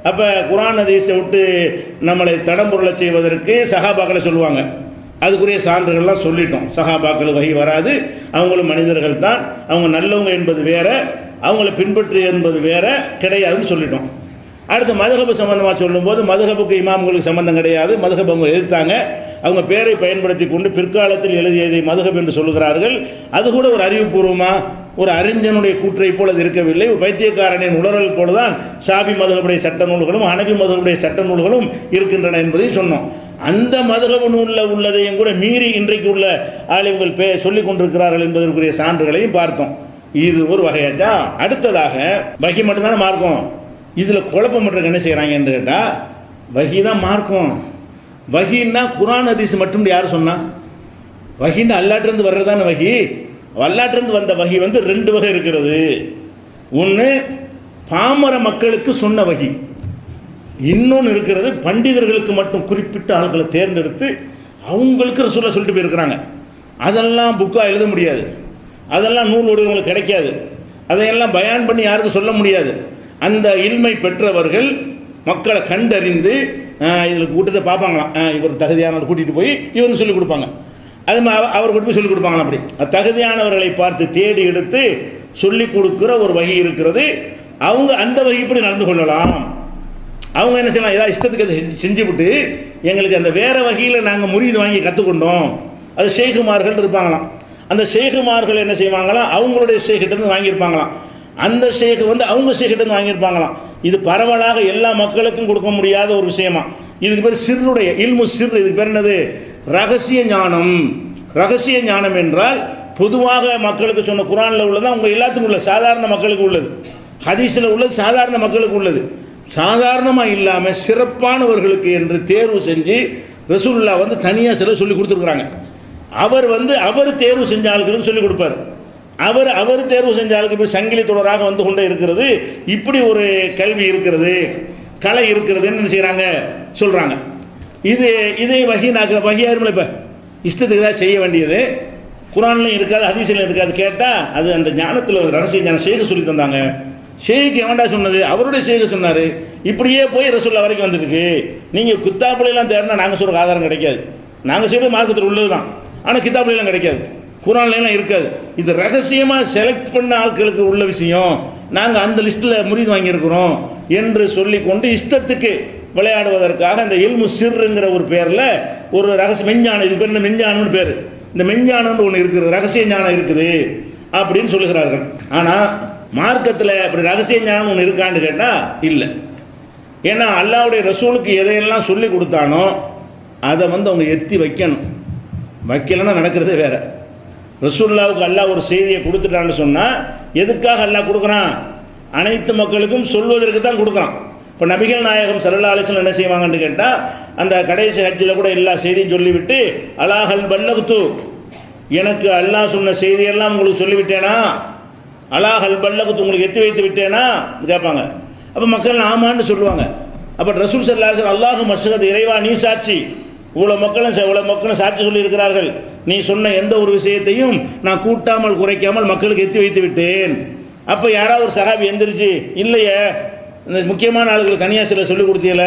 அப்போ குர்ஆன் ஹதீஸை விட்டு நம்மளை தடம்புரள செய்வதற்கு சஹாபாக்களை சொல்லுவாங்க. அதுக்குரிய சான்றுகள்லாம் சொல்லிட்டோம். சஹாபாக்கள் வஹி வராது, அவங்களும் மனிதர்கள் தான், அவங்க நல்லவங்க என்பது வேற, அவங்கள பின்பற்று என்பது வேற கிடையாதுன்னு சொல்லிட்டோம். அடுத்து மதுஹபு சம்பந்தமாக சொல்லும்போது மதுஹபுக்கு இமாம்களுக்கு சம்பந்தம் கிடையாது, மதுஹப் அவங்க எதிர்த்தாங்க. அவங்க பேரை பயன்படுத்தி கொண்டு பிற்காலத்தில் எழுதியதை மதுஹப் என்று சொல்லுகிறார்கள். அது கூட ஒரு அறிவுபூர்வமாக ஒரு அறிஞனுடைய கூற்றை போல அது இருக்கவில்லை, ஒரு பைத்தியக்காரனின் உளறல் போல தான் ஷாஃபி மதுஹபுடைய சட்ட நூல்களும் ஹனஃபி மதுஹபுடைய சட்ட நூல்களும் இருக்கின்றன என்பதையும் சொன்னோம். அந்த மதுஹபு நூலில் உள்ளதையும் கூட மீறி இன்றைக்கு உள்ள ஆலிம்கள் சொல்லிக் கொண்டிருக்கிறார்கள் என்பதற்குரிய சான்றுகளையும் பார்த்தோம். இது ஒரு வகையாச்சா. அடுத்ததாக வஹி மட்டும்தானே மார்க்கம். இதில் குழப்பம் பண்ணுறதுக்கு என்ன செய்கிறாங்கன்னு கேட்டால், வஹி தான் மார்க்கம். வஹின்னா குர்ஆன் ஹதீஸ் மட்டும் யார் சொன்னா? வஹின்னா அல்லாட்டிருந்து வர்றதான வஹி. அல்லாட்டிருந்து வந்த வஹி வந்து ரெண்டு வகை இருக்கிறது. ஒன்று பாமர மக்களுக்கு சொன்ன வஹி, இன்னொன்று இருக்கிறது பண்டிதர்களுக்கு மட்டும் குறிப்பிட்ட ஆட்களை தேர்ந்தெடுத்து அவங்களுக்கு ரசூலை சொல்லிட்டு போயிருக்கிறாங்க. அதெல்லாம் புக்காக எழுத முடியாது, அதெல்லாம் நூல் வடிவங்களுக்கு கிடைக்காது, அதையெல்லாம் பயான் பண்ணி யாருக்கும் சொல்ல முடியாது. அந்த இல்மை பெற்றவர்கள் மக்களை கண்டறிந்து இதில் கூட்டத்தை பார்ப்பாங்களாம், இவர் தகுதியானவர் கூட்டிகிட்டு போய் இவருக்கு சொல்லிக் கொடுப்பாங்க. அது அவர் கூட்டி போய் சொல்லிக் கொடுப்பாங்களாம். அப்படி தகுதியானவர்களை பார்த்து தேடி எடுத்து சொல்லிக் கொடுக்குற ஒரு வகை இருக்கிறது. அவங்க அந்த வகைப்படி நடந்து கொள்ளலாம். அவங்க என்ன செய்யலாம், ஏதாவது இஷ்டத்துக்கு அதை செஞ்சுவிட்டு எங்களுக்கு அந்த வேறு வகையில் நாங்கள் முறிது வாங்கி கற்றுக்கொண்டோம், அது ஷேகுமார்கள் இருப்பாங்களாம். அந்த ஷேகுமார்கள் என்ன செய்வாங்களாம், அவங்களுடைய ஷேக்கிட்டேருந்து வாங்கியிருப்பாங்களாம். அந்த ஷேக் வந்து அவங்க ஷேக்கிட்டேருந்து வாங்கியிருப்பாங்களாம். இது பரவலாக எல்லா மக்களுக்கும் கொடுக்க முடியாத ஒரு விஷயமா. இதுக்கு பேர் சிர்ருடைய இல்மு சிர். இதுக்கு பேர் என்னது? ரகசிய ஞானம். ரகசிய ஞானம் என்றால் பொதுவாக மக்களுக்கு சொன்ன குர்ஆனில் உள்ளது அவங்க எல்லாத்துக்கும் உள்ளது, சாதாரண மக்களுக்கு உள்ளது. ஹதீஸில் உள்ளது சாதாரண மக்களுக்கு உள்ளது. சாதாரணமாக இல்லாமல் சிறப்பானவர்களுக்கு என்று தேர்வு செஞ்சு ரசூலுல்லாஹ் வந்து தனியாக சில சொல்லி கொடுத்துருக்குறாங்க. அவர் தேர்வு செஞ்ச ஆளுகளுக்கு சொல்லிக் கொடுப்பார். அவர் தேர்வு செஞ்ச ஆளுக்கு இப்போ சங்கிலி தொடராக வந்து கொண்டே இருக்கிறது. இப்படி ஒரு கல்வி இருக்கிறது, கலை இருக்கிறதுன்னு என்ன செய்கிறாங்க, சொல்கிறாங்க. இதே வஹி வஹியாருமில்ல. இப்போ இஷ்டத்துக்கு தான் செய்ய வேண்டியது. குர்ஆன்லையும் இருக்காது, ஹதீஸ்லையும் இருக்காது. கேட்டால் அது அந்த ஞானத்தில் ரகசிய ஞானம் ஷேக்கு சொல்லி தந்தாங்க. ஷேக்கு எவன்டா சொன்னது? அவருடைய ஷேக்கு சொன்னார். இப்படியே போய் ரசூலுல்லாஹ் வரைக்கும் வந்துருக்கு. நீங்கள் கித்தாப்புலாம் தேடினா நாங்கள் சொல்கிற ஆதாரம் கிடைக்காது. நாங்கள் செய்கிறது மார்க்கத்தில் உள்ளது தான், ஆனால் கித்தாப்புலாம் கிடைக்காது, குர்ஆன்லாம் இருக்காது. இது ரகசியமாக செலக்ட் பண்ண ஆட்களுக்கு உள்ள விஷயம். நாங்கள் அந்த லிஸ்ட்டில் முறிது வாங்கியிருக்கிறோம் என்று சொல்லி கொண்டு இஷ்டத்துக்கு விளையாடுவதற்காக இந்த இல்மு சிர்ருங்கிற ஒரு பேரில் ஒரு ரகசிய மெஞ்ஞானம், இது பேர் இந்த மெஞ்ஞானம்னு பேர். இந்த மெஞ்ஞானம்னு ஒன்று இருக்குது, ரகசிய ஞானம் இருக்குது அப்படின்னு சொல்லுகிறார்கள். ஆனால் மார்க்கத்தில் அப்படி ரகசிய ஞானம் ஒன்று இருக்கான்னு கேட்டால் இல்லை. ஏன்னா அல்லாஹ்வுடைய ரசூலுக்கு எதையெல்லாம் சொல்லி கொடுத்தானோ அதை வந்து அவங்க எத்தி வைக்கணும். வைக்கலைன்னா நடக்கிறதே வேற. ரசூலுல்லாஹ்வுக்கு அல்லாஹ் ஒரு செய்தியை கொடுத்துட்டான்னு சொன்னால் எதுக்காக அல்லாஹ் கொடுக்குறான்? அனைத்து மக்களுக்கும் சொல்வதற்கு தான் கொடுக்குறான். இப்போ நபிகள் நாயகம் ஸல்லல்லாஹு அலைஹி வஸல்லம் என்ன செய்வாங்கன்னு கேட்டால், அந்த கடைசி ஹஜ்ஜில் கூட எல்லா செய்தியும் சொல்லிவிட்டு அலாஹல் பல்லகுத்து, எனக்கு அல்லாஹ் சொன்ன செய்தியெல்லாம் உங்களுக்கு சொல்லிவிட்டேனா, அலாஹல் பல்லகுத்து உங்களுக்கு எத்தி வைத்து விட்டேனா கேட்பாங்க. அப்போ மக்கள் ஆமான்னு சொல்லுவாங்க. அப்போ ரசூல் ஸல்லல்லாஹு அலைஹி வஸல்லம் அல்லாஹு மஷ்ஹத், இறைவா நீ சாட்சி, இவ்வளோ மக்களும் சாட்சி சொல்லியிருக்கிறார்கள், நீ சொன்ன எந்த ஒரு விஷயத்தையும் நான் கூட்டாமல் குறைக்காமல் மக்களுக்கு எத்தி வைத்து விட்டேன். அப்போ யாராவது ஒரு சஹாபி எந்திரிச்சு இல்லையே இந்த முக்கியமான ஆளுகளுக்கு தனியாக சில சொல்லிக் கொடுத்தீங்கள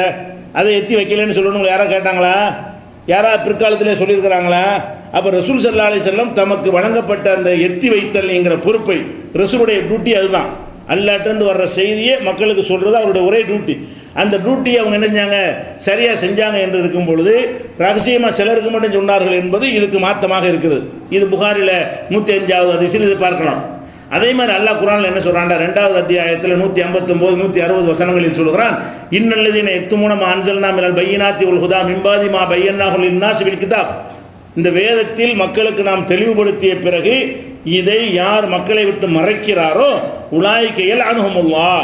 அதை எத்தி வைக்கலன்னு சொல்லணும் யாராவது கேட்டாங்களா? யாராவது பிற்காலத்திலே சொல்லியிருக்கிறாங்களா? அப்போ ரசூல் ஸல்லல்லாஹு அலைஹி வஸல்லம் தமக்கு வழங்கப்பட்ட அந்த எத்தி வைத்தல் என்கிற பொறுப்பை, ரசூலுடைய டியூட்டி அதுதான். அல்லாஹ்ட்டேருந்து வர்ற செய்தியை மக்களுக்கு சொல்கிறது அவருடைய ஒரே டியூட்டி. அந்த டியூட்டியை அவங்க என்ன செஞ்சாங்க, சரியாக செஞ்சாங்க என்று இருக்கும் பொழுது ரகசியமாக சிலருக்கு மட்டும் சொன்னார்கள் என்பது இதுக்கு மாற்றமாக இருக்குது. இது புகாரில் 105வது ஹதீஸில் இது பார்க்கலாம். அதே மாதிரி அல்லாஹ் குர்ஆனில் என்ன சொல்கிறான்டா, 2வது அத்தியாயத்தில் 159 160 வசனங்களில் சொல்கிறான், இன்னல்லதீன யக்துமூன மா அன்ஸல்னா மினல் பையினாத்தி வல் ஹுதா மின் பாதி மா பையன்னாஹு லின்னாஸி பில் கிதாப். இந்த வேதத்தில் மக்களுக்கு நாம் தெளிவுபடுத்திய பிறகு இதை யார் மக்களை விட்டு மறைக்கிறாரோ உலாயிக யல்அனுஹுமுல்லாஹ்,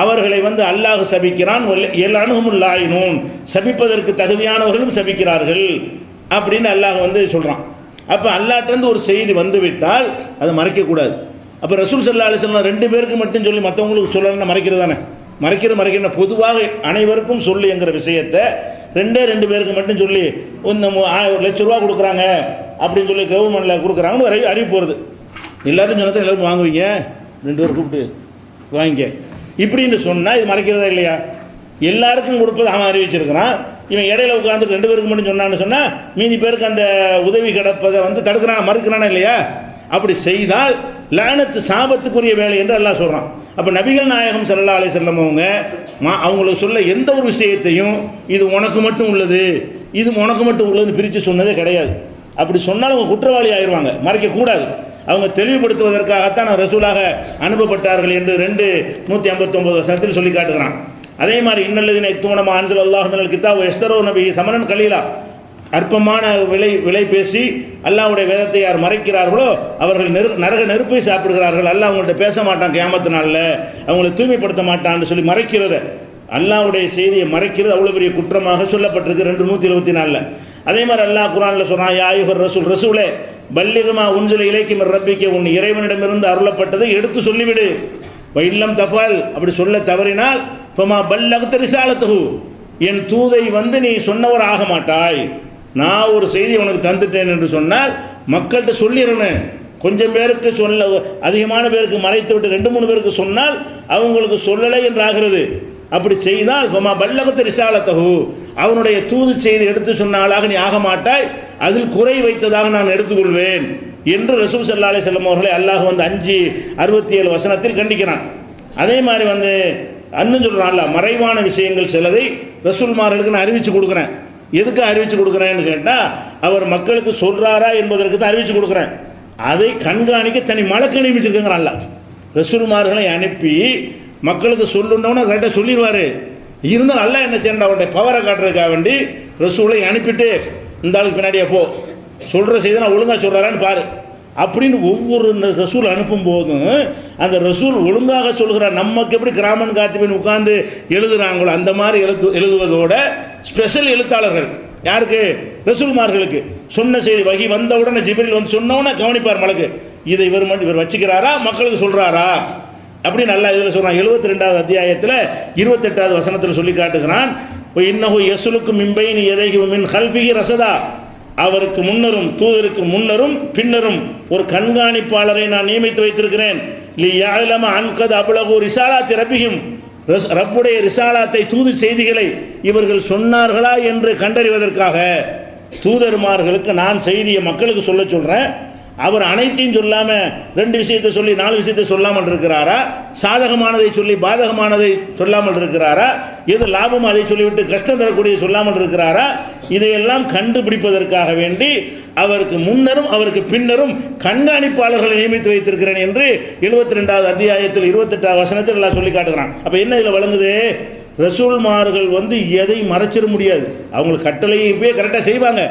அவர்களை வந்து அல்லாஹ் சபிக்கிறான். யல்அனுஹுமுல்லாயினூன், சபிப்பதற்கு தகுதியானவர்களும் சபிக்கிறார்கள் அப்படின்னு அல்லாஹ் வந்து சொல்கிறான். அப்போ அல்லாஹ்ட்டேருந்து ஒரு செய்தி வந்துவிட்டால் அதை மறைக்கக்கூடாது. அப்போ ரசூல் ஸல்லல்லாஹு அலைஹி வஸல்லம் 2 பேருக்கு மட்டும் சொல்லி மற்றவங்களுக்கு சொல்லணும்னா மறைக்கிறது தானே. மறைக்கிற பொதுவாக அனைவருக்கும் சொல்லி என்கிற விஷயத்தை 2 பேருக்கு மட்டும் சொல்லி இந்த 1 லட்ச ரூபா கொடுக்குறாங்க அப்படின்னு சொல்லி கவர்மெண்ட்டில் கொடுக்குறாங்கன்னு ஒரு அறிவிப்பு வருது. எல்லோரும் சொன்னதை எல்லோரும் வாங்குவீங்க, 2 பேர் கூப்பிட்டு வாங்கிக்க இப்படின்னு சொன்னால் இது மறைக்கிறதா இல்லையா? எல்லாருக்கும் கொடுப்பது அவன் அறிவிச்சிருக்கிறான். இவன் இடையில உட்காந்து 2 பேருக்கு மட்டும் சொன்னான்னு சொன்னால் மீதி பேருக்கு அந்த உதவி கிடப்பதை தடுக்கிறான், மறுக்கிறானா இல்லையா? அப்படி செய்தால் லானத்து சாபத்துக்குரிய வேலை என்று அல்லாஹ் சொல்கிறான். அப்போ நபிகள் நாயகம் ஸல்லல்லாஹு அலைஹி வஸல்லம் அவங்களுக்கு சொல்ல எந்த ஒரு விஷயத்தையும் இது உனக்கு மட்டும் உள்ளது, இது உனக்கு மட்டும் உள்ளதுன்னு பிரித்து சொன்னதே கிடையாது. அப்படி சொன்னால் அவங்க குற்றவாளி ஆயிடுவாங்க, மறைக்கக்கூடாது. அவங்க தெளிவுபடுத்துவதற்காகத்தான் ரசூலாக அனுப்பப்பட்டார்கள் என்று 2:159 வசனத்தில் சொல்லி காட்டுகிறான். அதே மாதிரி இன்னல்லதீன யக்துமூன மா அன்ஸலல்லாஹு மினல் கிதாபி வ யஷ்தரூன பிஹி ஸமனன் கலீலா, அற்பமான விலை பேசி அல்லாஹ்வுடைய வேதத்தை யார் மறைக்கிறார்களோ அவர்கள் நரக நெருப்பை சாப்பிடுகிறார்கள். அல்லாஹ் அவங்கள்ட்ட பேச மாட்டான், கியாமத்து நாளில் அவங்களை தூய்மைப்படுத்த மாட்டான்னு சொல்லி மறைக்கிறத, அல்லாஹ்வுடைய செய்தியை மறைக்கிறது அவ்வளோ பெரிய குற்றமாக சொல்லப்பட்டிருக்கு 2:174. அதே மாதிரி அல்லாஹ் குர்ஆனில் சொன்னான், யா அய்யுஹர் ரசூல், ரசூலே பல்லிகுமா உன்சில இலைக்கும் ரப்பிக்க, உன் இறைவனிடமிருந்து அருளப்பட்டதை எடுத்து சொல்லிவிடு. இல்லம் தஃபால், அப்படி சொல்ல தவறினால் ஃபமா பல்லகத ரிசாலத்துஹு, என் தூதை நீ சொன்னவர் ஆக மாட்டாய். நான் ஒரு செய்தி உனக்கு தந்துட்டேன் என்று சொன்னால் மக்கள்கிட்ட சொல்லிடணும். கொஞ்சம் பேருக்கு சொல்ல, அதிகமான பேருக்கு மறைத்து விட்டு 2-3 பேருக்கு சொன்னால் அவங்களுக்கு சொல்லலை என்று ஆகிறது. அப்படி செய்தால் ஃபமா பல்லகத ரிசாலத்துஹு, அவனுடைய தூது செய்தி எடுத்து சொன்னாலாக நீ ஆக மாட்டாய், அதில் குறை வைத்ததாக நான் எடுத்துக்கொள்வேன் என்று ரசூல் ஸல்லல்லாஹு அலைஹி வஸல்லம் அவர்களை அல்லாஹ் 5:67 வசனத்தில் கண்டிக்கிறான். அதே மாதிரி அண்ணன் சொல்கிறான்ல, மறைவான விஷயங்கள் சிலதை ரசூல்மார்களுக்கு நான் அறிவித்து கொடுக்குறேன். எதுக்கு அறிவித்து கொடுக்குறேன்னு கேட்டால் அவர் மக்களுக்கு சொல்கிறாரா என்பதற்கு தான் அறிவித்து கொடுக்குறேன். அதை கண்காணிக்க தனி மலக்கு நியமிச்சிருக்குங்கிறான் அல்லாஹ். ரசூல்மார்களை அனுப்பி மக்களுக்கு சொல்லணுன்னு கரெக்டாக சொல்லிடுவார். இருந்தால் அல்லாஹ் என்ன செய்யணும், அவருடைய பவரை காட்டுறதுக்காக வேண்டி ரசூலை அனுப்பிட்டு இந்த ஆளுக்கு பின்னாடியே போ, சொல்கிற செய்தி நான் ஒழுங்காக சொல்கிறாரான்னு பாரு அப்படின்னு ஒவ்வொரு ரசூல் அனுப்பும் போதும் அந்த ரசூல் ஒழுங்காக சொல்கிறார். நமக்கு எப்படி கிராமன் காத்திபின் உட்கார்ந்து எழுதுகிறாங்களோ அந்த மாதிரி எழுதுவதோட ஸ்பெஷல் எழுத்தாளர்கள் யாருக்கு, ரசூல்மார்களுக்கு சொன்ன செய்தி வகி வந்தவுடனே ஜிப்ரீல் சொன்னவுடனே கவனிப்பார் மலக்கு, இதை இவர் வச்சுக்கிறாரா, மக்களுக்கு சொல்கிறாரா அப்படின்னு நல்லா இதில் சொல்கிறான். 72வது அத்தியாயத்தில் 28வது வசனத்தில் சொல்லி காட்டுகிறான், இன்னஹு யஸ்லுக்கு மின்பைனி யதைஹி வ மின் கல்ஃபிஹி ரஸதா, அவருக்கு முன்னரும் தூதருக்கு முன்னரும் பின்னரும் ஒரு கண்காணிப்பாளரை நான் நியமித்து வைத்திருக்கிறேன். லியஅலம அன்கத் அப்லகு ரிசாலாத்தி ரப்பிஹிம், ரப்புடைய ரிசாலாத்தை தூது செய்திகளை இவர்கள் சொன்னார்களா என்று கண்டறிவதற்காக தூதர்மார்களுக்கு நான் செய்தியை மக்களுக்கு சொல்ல சொல்கிறேன். அவர் அனைத்தையும் சொல்லாமல் 2 விஷயத்தை சொல்லி 4 விஷயத்தை சொல்லாமல் இருக்கிறாரா, சாதகமானதை சொல்லி பாதகமானதை சொல்லாமல் இருக்கிறாரா, எது லாபம் அதை சொல்லிவிட்டு கஷ்டம் தரக்கூடிய சொல்லாமல் இருக்கிறாரா, இதையெல்லாம் கண்டுபிடிப்பதற்காக வேண்டி அவருக்கு முன்னரும் அவருக்கு பின்னரும் கண்காணிப்பாளர்களை நியமித்து வைத்திருக்கிறேன் என்று 72வது அத்தியாயத்தில் 28வது வசனத்தில் எல்லாம் சொல்லி காட்டுகிறான். அப்போ என்ன இதில் வழங்குது, ரசூல்மார்கள் எதை மறைச்சிட முடியாது, அவங்களுக்கு கட்டளையை போய் கரெக்டாக செய்வாங்க.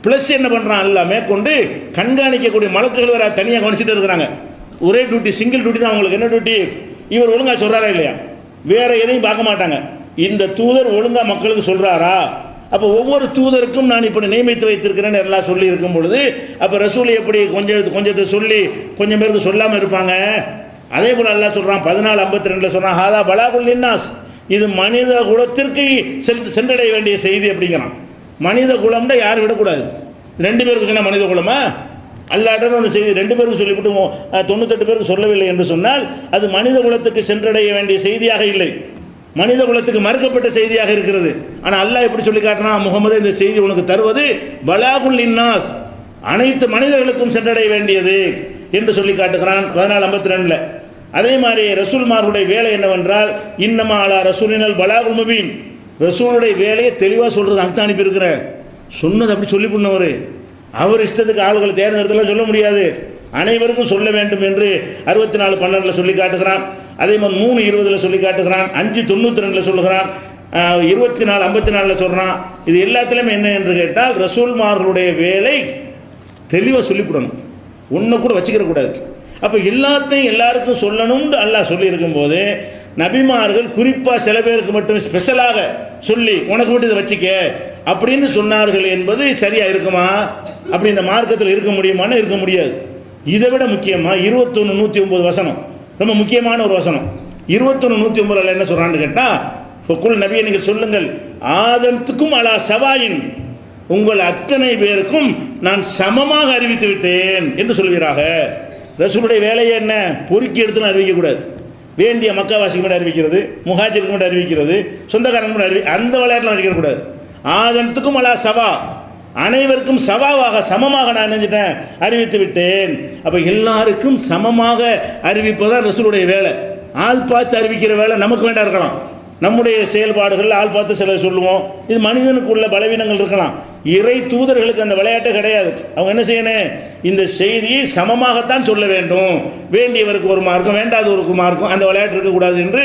ப்ளஸ் என்ன பண்ணுறான், எல்லாமே கொண்டு கண்காணிக்கக்கூடிய மலக்குகள் வேறு தனியாக கவனிச்சுட்டு இருக்கிறாங்க. ஒரே டியூட்டி, சிங்கிள் டியூட்டி தான் அவங்களுக்கு. என்ன டியூட்டி, இவர் ஒழுங்காக சொல்கிறாரா இல்லையா, வேறு எதையும் பார்க்க மாட்டாங்க. இந்த தூதர் ஒழுங்காக மக்களுக்கு சொல்கிறாரா, அப்போ ஒவ்வொரு தூதருக்கும் நான் இப்படி நியமித்து வைத்திருக்கிறேன்னு எல்லாம் சொல்லி இருக்கும் பொழுது அப்போ ரசூல் எப்படி கொஞ்சத்தை சொல்லி கொஞ்சம் பேருக்கு சொல்லாமல் இருப்பாங்க. அதே போல் எல்லாம் சொல்கிறான் 14:52 சொல்கிறான், ஹாதா பலாகுல் லின்னாஸ், இது மனித குலத்திற்கு சென்றடைய வேண்டிய செய்தி அப்படிங்கிறான். மனித குலம்னா யாரும் விடக்கூடாது. 2 பேருக்கு சொன்னால் மனித குலமா, அல்லாட்டன்னு ஒன்று செய்தி 2 பேருக்கு சொல்லிவிட்டு 98 பேருக்கு சொல்லவில்லை என்று சொன்னால் அது மனித குலத்துக்கு சென்றடைய வேண்டிய செய்தியாக இல்லை, மனித குலத்துக்கு மறுக்கப்பட்ட செய்தியாக இருக்கிறது. ஆனால் அல்லாஹ் எப்படி சொல்லி காட்டினா, முகமது இந்த செய்தி உனக்கு தருவது பலாகுல் லின்னாஸ், அனைத்து மனிதர்களுக்கும் சென்றடைய வேண்டியது என்று சொல்லி காட்டுகிறான் 14:52. அதே மாதிரி ரசூல்மார்களுடைய வேலை என்னவென்றால், இன்னமா அலா ரசூலினல் பலாகுல் முபீன், ரசூலுடைய வேலையை தெளிவாக சொல்கிறது. அங்கே அனுப்பியிருக்கிறேன், சொன்னது அப்படி சொல்லி பண்ணவர், அவர் இஷ்டத்துக்கு ஆளுகளை தேர்ந்தெடுத்தலாம் சொல்ல முடியாது, அனைவருக்கும் சொல்ல வேண்டும் என்று 64:12 சொல்லி காட்டுகிறான். அதே மாதிரி 3:20 சொல்லி காட்டுகிறான், 5:92 சொல்லுகிறான், 24:54 சொல்கிறான். இது எல்லாத்திலுமே என்ன என்று கேட்டால் ரசூல்மார்களுடைய வேலை தெளிவாக சொல்லிவிடணும், ஒன்று கூட வச்சுக்கிற கூடாது. அப்போ எல்லாத்தையும் எல்லாருக்கும் சொல்லணும்னு அல்லாஹ் சொல்லியிருக்கும் போது நபிமார்கள் குறிப்பாக சில பேருக்கு மட்டும் ஸ்பெஷலாக சொல்லி உனக்கு மட்டும் இதை வச்சுக்க அப்படின்னு சொன்னார்கள் என்பது சரியாக இருக்குமா? அப்படி இந்த மார்க்கத்தில் இருக்க முடியுமான்னு இருக்க முடியாது. இதை விட முக்கியமாக 21:109 வசனம் ரொம்ப முக்கியமான ஒரு வசனம். 21:109 என்ன சொல்கிறான்னு கேட்டால், குல் நபியை நீங்கள் சொல்லுங்கள், ஆதத்துக்கும் அலா சவாயின், உங்கள் அத்தனை பேருக்கும் நான் சமமாக அறிவித்து விட்டேன் என்று சொல்வீராக. ரசூலுடைய வேலையை என்ன, பொறுக்கி எடுத்துன்னு அறிவிக்கக்கூடாது. வேண்டிய மக்காவாசிக்கு மட்டும் அறிவிக்கிறது, முஹாஜிருக்கு மட்டும் அறிவிக்கிறது, சொந்தக்காரங்க மட்டும் அந்த விளையாட்டுலாம் வச்சுக்கக்கூடாது. ஆதனத்துக்கும் அலா சவா, அனைவருக்கும் சவாவாக சமமாக நான் நினைச்சிட்டேன், அறிவித்து விட்டேன். அப்போ எல்லாருக்கும் சமமாக அறிவிப்பதான் ரசூலுடைய வேலை. ஆள் பார்த்து அறிவிக்கிற வேலை நமக்கு வேண்டாம் இருக்கலாம். நம்முடைய செயல்பாடுகள் ஆள் பார்த்து சில சொல்லுவோம். இது மனிதனுக்கு உள்ள பலவீனங்கள் இருக்கலாம். இறை தூதர்களுக்கு அந்த விளையாட்டு கிடையாது. அவங்க என்ன செய்யணும், இந்த செய்தியை சமமாகத்தான் சொல்ல வேண்டும். வேண்டியவருக்கு ஒரு மார்க்கும் வேண்டாதவருக்கு மார்க்கும் அந்த விளையாட்டு இருக்கக்கூடாது என்று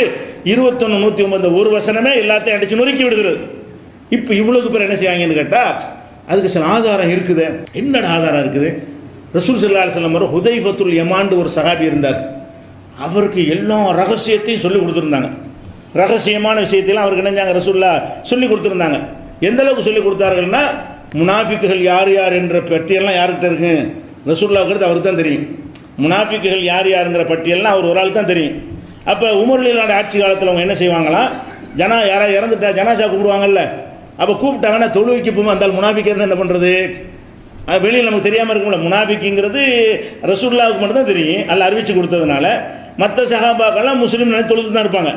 21 109 ஒரு வசனமே எல்லாத்தையும் அடிச்சு நொறுக்கி விடுகிறது. இப்போ இவ்வளவுக்கு பேர் என்ன செய்வாங்கன்னு கேட்டால் அதுக்கு சில ஆதாரம் இருக்குது. என்னடா ஆதாரம் இருக்குது? ரசூல் ஸல்லல்லாஹு அலைஹி வஸல்லம் ஒரு ஹுதைஃபத்துல் யமான் ஒரு சஹாபி இருந்தார். அவருக்கு எல்லா ரகசியத்தையும் சொல்லி கொடுத்துருந்தாங்க. ரகசியமான விஷயத்தையும் அவருக்கு நினைஞ்சாங்க ரசூல்லா சொல்லி கொடுத்துருந்தாங்க. எந்த அளவுக்கு சொல்லி கொடுத்தார்கள்னா, முனாஃபிக்குகள் யார் யார் என்ற பட்டியல்லாம் யார்கிட்ட இருக்கு? ரசூல்லாவுக்கு அவருக்கு தான் தெரியும். முனாஃபிக்குகள் யார் யாருங்கிற பட்டியல்லாம் அவர் ஒரு ஆள் தான் தெரியும். அப்போ உமர் ரலியல்லாஹு ஆட்சி காலத்தில் அவங்க என்ன செய்வாங்களாம், யாராவது இறந்துட்டா ஜனாசா கூப்பிடுவாங்கல்ல, அப்போ கூப்பிட்டாங்கன்னா தொழுவிக்கு போகும். அந்த முனாஃபிக் இருந்தால் என்ன பண்ணுறது? வெளியில் நமக்கு தெரியாமல் இருக்கும்ல. முனாஃபிக்குங்கிறது ரசூலுல்லாவுக்கு மட்டும் தான் தெரியும், அல்ல அறிவிச்சு கொடுத்ததுனால. மற்ற சஹாபாக்கெல்லாம் முஸ்லீம் தொழுது தான் இருப்பாங்க,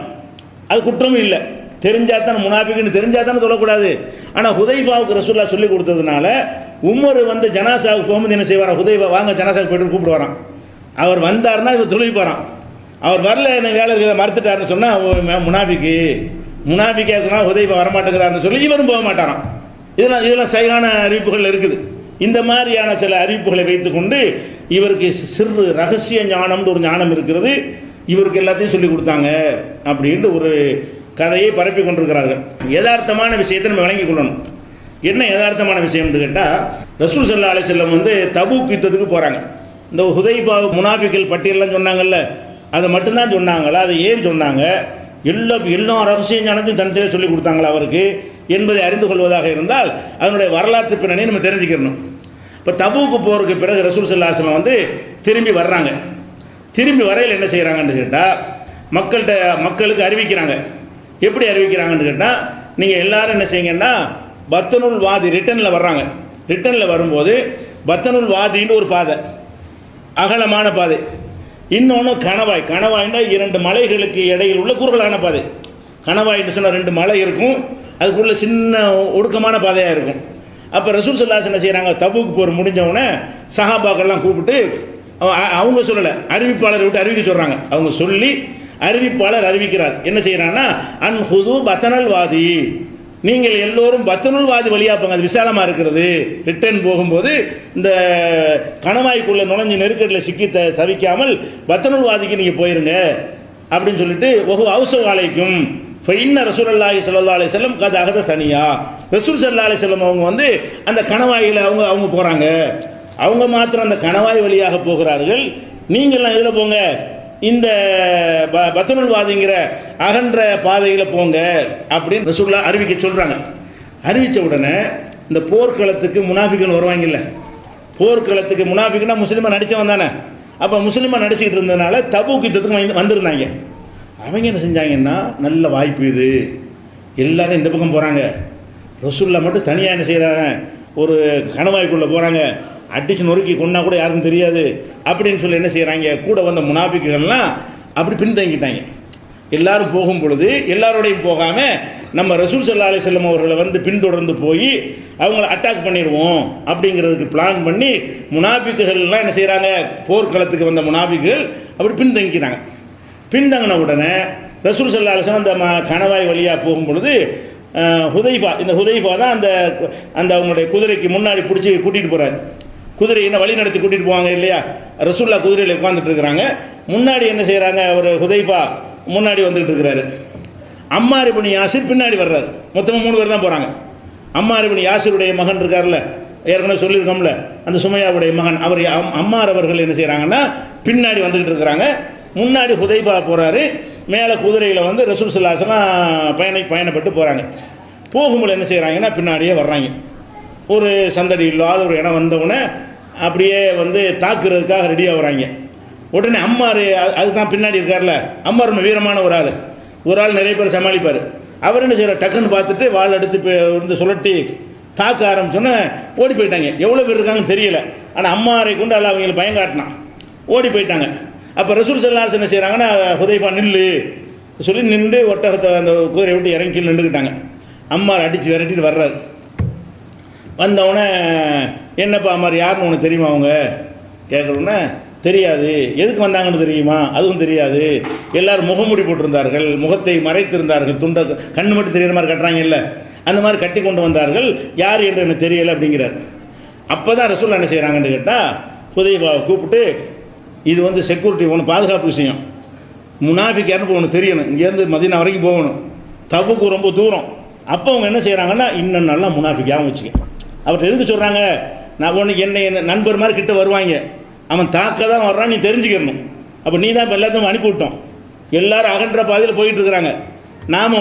அது குற்றமும் இல்லை. தெரிஞ்சால் தானே முனாஃபிக்குன்னு தெரிஞ்சால் தானே சொல்லக்கூடாது. ஆனால் ஹுதைஃபாவுக்கு ரசூலுல்லாஹ் சொல்லி கொடுத்ததுனால உமர் வந்து ஜனாசாவுக்கு போகும்போது என்ன செய்வாராம், ஹுதைஃபா வாங்க ஜனாசாவுக்கு போய்ட்டு கூப்பிட்டு வரான். அவர் வந்தார்னா இவர் தொழுவிப்பாரான். அவர் வரல, என்ன வேலை இருக்கிறத மறுத்துட்டாருன்னு சொன்னால் முனாஃபிக்காக இருக்கிறான், ஹுதைஃபா வரமாட்டேங்கிறாருன்னு சொல்லி இவரும் போக மாட்டாராம். இதெல்லாம் சரியான அறிவிப்புகள் இருக்குது. இந்த மாதிரியான சில அறிவிப்புகளை வைத்துக்கொண்டு இவருக்கு சிறு ரகசிய ஞானம்னு ஒரு ஞானம் இருக்கிறது, இவருக்கு எல்லாத்தையும் சொல்லி கொடுத்தாங்க அப்படின்ட்டு ஒரு கதையை பரப்பி கொண்டிருக்கிறார்கள். யதார்த்தமான விஷயத்தை நம்ம விளங்கி கொள்ளணும். என்ன யதார்த்தமான விஷயம்னு கேட்டால், ரசூல் ஸல்லல்லாஹு அலைஹி வஸல்லம் வந்து தபூக் யுத்தத்துக்கு போகிறாங்க. இந்த ஹுதைஃபா முனாஃபிக்குகள் பட்டியல்லாம் சொன்னாங்கல்ல, அதை மட்டும்தான் சொன்னாங்களா? அதை ஏன் சொன்னாங்க? எல்லா ரகசிய ஞானத்தையும் தனித்தனியாக சொல்லி கொடுத்தாங்களா அவருக்கு என்பதை அறிந்து கொள்வதாக இருந்தால் அதனுடைய வரலாற்று பின்னணியை நம்ம தெரிஞ்சுக்கணும். இப்போ தபூக்கு போகிறதுக்கு பிறகு ரசூல் ஸல்லல்லாஹு அலைஹி வஸல்லம் வந்து திரும்பி வர்றாங்க. திரும்பி வரையில் என்ன செய்கிறாங்கன்னு கேட்டால், மக்களுக்கு அறிவிக்கிறாங்க. எப்படி அறிவிக்கிறாங்கன்னு கேட்டால், நீங்கள் எல்லாரும் என்ன செய்யுங்கன்னா, பத்தனுல் வாதி ரிட்டனில் வர்றாங்க. ரிட்டனில் வரும்போது பத்தனுல் வாதின்னு ஒரு பாதை, அகலமான பாதை. இன்னொன்று கணவாய்னா 2 மலைகளுக்கு இடையில் உள்ள குறுகலான பாதை. கணவாய்னு சொன்னால் 2 மலை இருக்கும், அதுக்குள்ள சின்ன ஒடுக்கமான பாதையாக இருக்கும். அப்போ ரசூல் ஸல்லல்லாஹு அலைஹி வஸல்லம் என்ன செய்கிறாங்க, தபூக் போர் முடிஞ்சவுடனே சஹாபாக்கள்லாம் கூப்பிட்டு, அவங்க சொல்லலை, அறிவிப்பாளரை விட்டு அறிவிக்க சொல்கிறாங்க. அவங்க சொல்லி அறிவிப்பாளர் அறிவிக்கிறார். என்ன செய்கிறாங்கன்னா, அன்ஹுது பத்தனல் வாதி, நீங்கள் எல்லோரும் பத்தனுல் வாதி வழியாக போங்க, அது விசாலமாக இருக்கிறது. ரிட்டர்ன் போகும்போது இந்த கணவாய்க்குள்ளே நுழைஞ்சு நெருக்கடியில் சிக்கி தவிக்காமல் பத்தனுல் வாதிக்கு நீங்கள் போயிருங்க அப்படின்னு சொல்லிட்டு, ஒஹு அவுசவாலைக்கும் ஃபைன்ன ரசூலுல்லாஹி ஸல்லல்லாஹு அலைஹி வஸல்லம் கத் அகத தனியா, ரசூல் ஸல்லல்லாஹு அலைஹி வஸல்லம் அவங்க வந்து அந்த கணவாயில் அவங்க போகிறாங்க. அவங்க மாத்திரம் அந்த கணவாய் வழியாக போகிறார்கள், நீங்கள்லாம் இதில் போங்க, இந்த பத்தனுல் வாதிங்கிற அகன்ற பாதையில் போங்க அப்படின்னு ரசூலுல்லாஹ் அறிவிக்க சொல்கிறாங்க. அறிவித்த உடனே இந்த போர்க்களத்துக்கு முனாஃபிக்குன்னு வருவாங்கல்ல, போர்க்களத்துக்கு முனாஃபிக்குன்னா முஸ்லீமாக நடித்தவன் தானே. அப்போ முஸ்லீமாக நடிச்சுக்கிட்டு இருந்ததுனால தபூக் யுத்தத்துக்கு வந்திருந்தாங்க. அவங்க என்ன செஞ்சாங்கன்னா, நல்ல வாய்ப்பு இது, எல்லாரும் இந்த பக்கம் போகிறாங்க, ரசூலுல்லாஹ் மட்டும் தனியாக என்ன செய்கிறாங்க, ஒரு கணவாய்க்குள்ளே போகிறாங்க, அடிச்சு நொறுக்கி கொண்டா கூட யாருக்கும் தெரியாது அப்படின்னு சொல்லி என்ன செய்கிறாங்க, கூட வந்த முனாஃபிக்குகள்லாம் அப்படி பின்தங்கிட்டாங்க. எல்லாரும் போகும் பொழுது எல்லாரோடையும் போகாமல் நம்ம ரசூல் ஸல்லல்லாஹு அலைஹி வஸல்லம் அவர்களை வந்து பின்தொடர்ந்து போய் அவங்கள அட்டாக் பண்ணிடுவோம் அப்படிங்கிறதுக்கு பிளான் பண்ணி முனாஃபிக்குகள்லாம் என்ன செய்கிறாங்க, போர்க்களத்துக்கு வந்த முனாஃபிக்குகள் அப்படி பின்தங்கிக்கிறாங்க. பின்தங்கின உடனே ரசூல் ஸல்லல்லாஹு அலைஹி வஸல்லம் அந்த கணவாய் வழியாக போகும் பொழுது இந்த ஹுதைஃபா தான் அந்த அவங்களுடைய குதிரைக்கு முன்னாடி பிடிச்சி கூட்டிகிட்டு போகிறார். குதிரை என்ன வழி நடத்தி கூட்டிகிட்டு போவாங்க இல்லையா, ரசூலுல்லாஹ் குதிரையில் உட்காந்துட்டு இருக்கிறாங்க. முன்னாடி என்ன செய்கிறாங்க, ஒரு ஹுதைஃபா முன்னாடி வந்துகிட்டு இருக்கிறாரு. அம்மார் இப்னு யாசிர் பின்னாடி வர்றாரு. மொத்தமாக 3 பேர் தான் போகிறாங்க. அம்மார் இப்னு யாசிருடைய மகன் இருக்கார்ல, ஏற்கனவே சொல்லியிருக்கோம்ல, அந்த சுமையாவுடைய மகன், அவர் அம்மார் அவர்கள் என்ன செய்கிறாங்கன்னா பின்னாடி வந்துக்கிட்டு இருக்கிறாங்க. முன்னாடி ஹுதைஃபா போகிறாரு. மேலே குதிரையில் வந்து ரசூல் ஸல்லல்லாஹு அலைஹி வஸல்லம் பயணப்பட்டு போகிறாங்க. போகும்போது என்ன செய்கிறாங்கன்னா பின்னாடியே வர்றாங்க. ஒரு சந்தடி இல்லாத ஒரு இடம் வந்தவுடனே அப்படியே வந்து தாக்குறதுக்காக ரெடியாக வராங்க. உடனே அம்மார், அதுதான் பின்னாடி இருக்கார்ல, அம்மார் ரொம்ப வீரமான ஒரு ஆள் நிறைய பேர் சமாளிப்பார். அவர் என்ன செய்கிறார், டக்குன்னு பார்த்துட்டு வாள் எடுத்து வந்து சுழட்டி தாக்க ஆரம்பிச்சோன்னே ஓடி போயிட்டாங்க. எவ்வளோ பேர் இருக்காங்கன்னு தெரியல, ஆனால் அம்மாரை கொண்டு அல்ல அவங்களுக்கு பயம் காட்டினான். ஓடி போயிட்டாங்க. அப்போ ரசூல் ஸல்லல்லாஹு அலைஹி வஸல்லம் என்ன செய்கிறாங்கன்னா, ஹுதைஃபா நில்லு சொல்லி நின்று ஒட்டகத்தை அந்த குதிரையை விட்டு இறங்கி கீழே நின்றுக்கிட்டாங்க. அம்மார் அடித்து விரட்டிட்டு வர்றாரு. வந்தவுடனே, என்னப்பா அம்மார் யாருன்னு உனக்கு தெரியுமா அவங்க கேட்குறோன்னே, தெரியாது. எதுக்கு வந்தாங்கன்னு தெரியுமா? அதுவும் தெரியாது. எல்லோரும் முகமூடி போட்டிருந்தார்கள், முகத்தை மறைத்திருந்தார்கள், துண்டை கண்ணு மட்டும் தெரிகிற மாதிரி கட்டுறாங்க இல்லை, அந்த மாதிரி கட்டி கொண்டு வந்தார்கள். யார் என்று எனக்கு தெரியலை அப்படிங்கிறார். அப்போ தான் ரசூல் என்ன செய்கிறாங்கன்னு கேட்டால், ஹுதைஃபாவை கூப்பிட்டு, இது வந்து செக்யூரிட்டி ஒன்று பாதுகாப்பு விஷயம், முனாஃபிக் யாருன்னு ஒன்று தெரியணும், இங்கேருந்து மதீனா வரைக்கும் போகணும், தபுக்கு ரொம்ப தூரம். அப்போ அவங்க என்ன செய்கிறாங்கன்னா, இன்னும் நல்லா முனாஃபிக் யாவும் வச்சுக்க. அவர்கிட்ட எதுக்கு சொல்கிறாங்க, நான் உனக்கு என்னை நண்பர் மாதிரி கிட்ட வருவாங்க, அவன் தாக்க தான் வர்றான், நீ தெரிஞ்சுக்கணும். அப்போ நீ தான் இப்போ எல்லாத்தையும் அனுப்பிவிட்டோம். எல்லோரும் அகன்ற பாதையில் போயிட்டுருக்குறாங்க, நாம்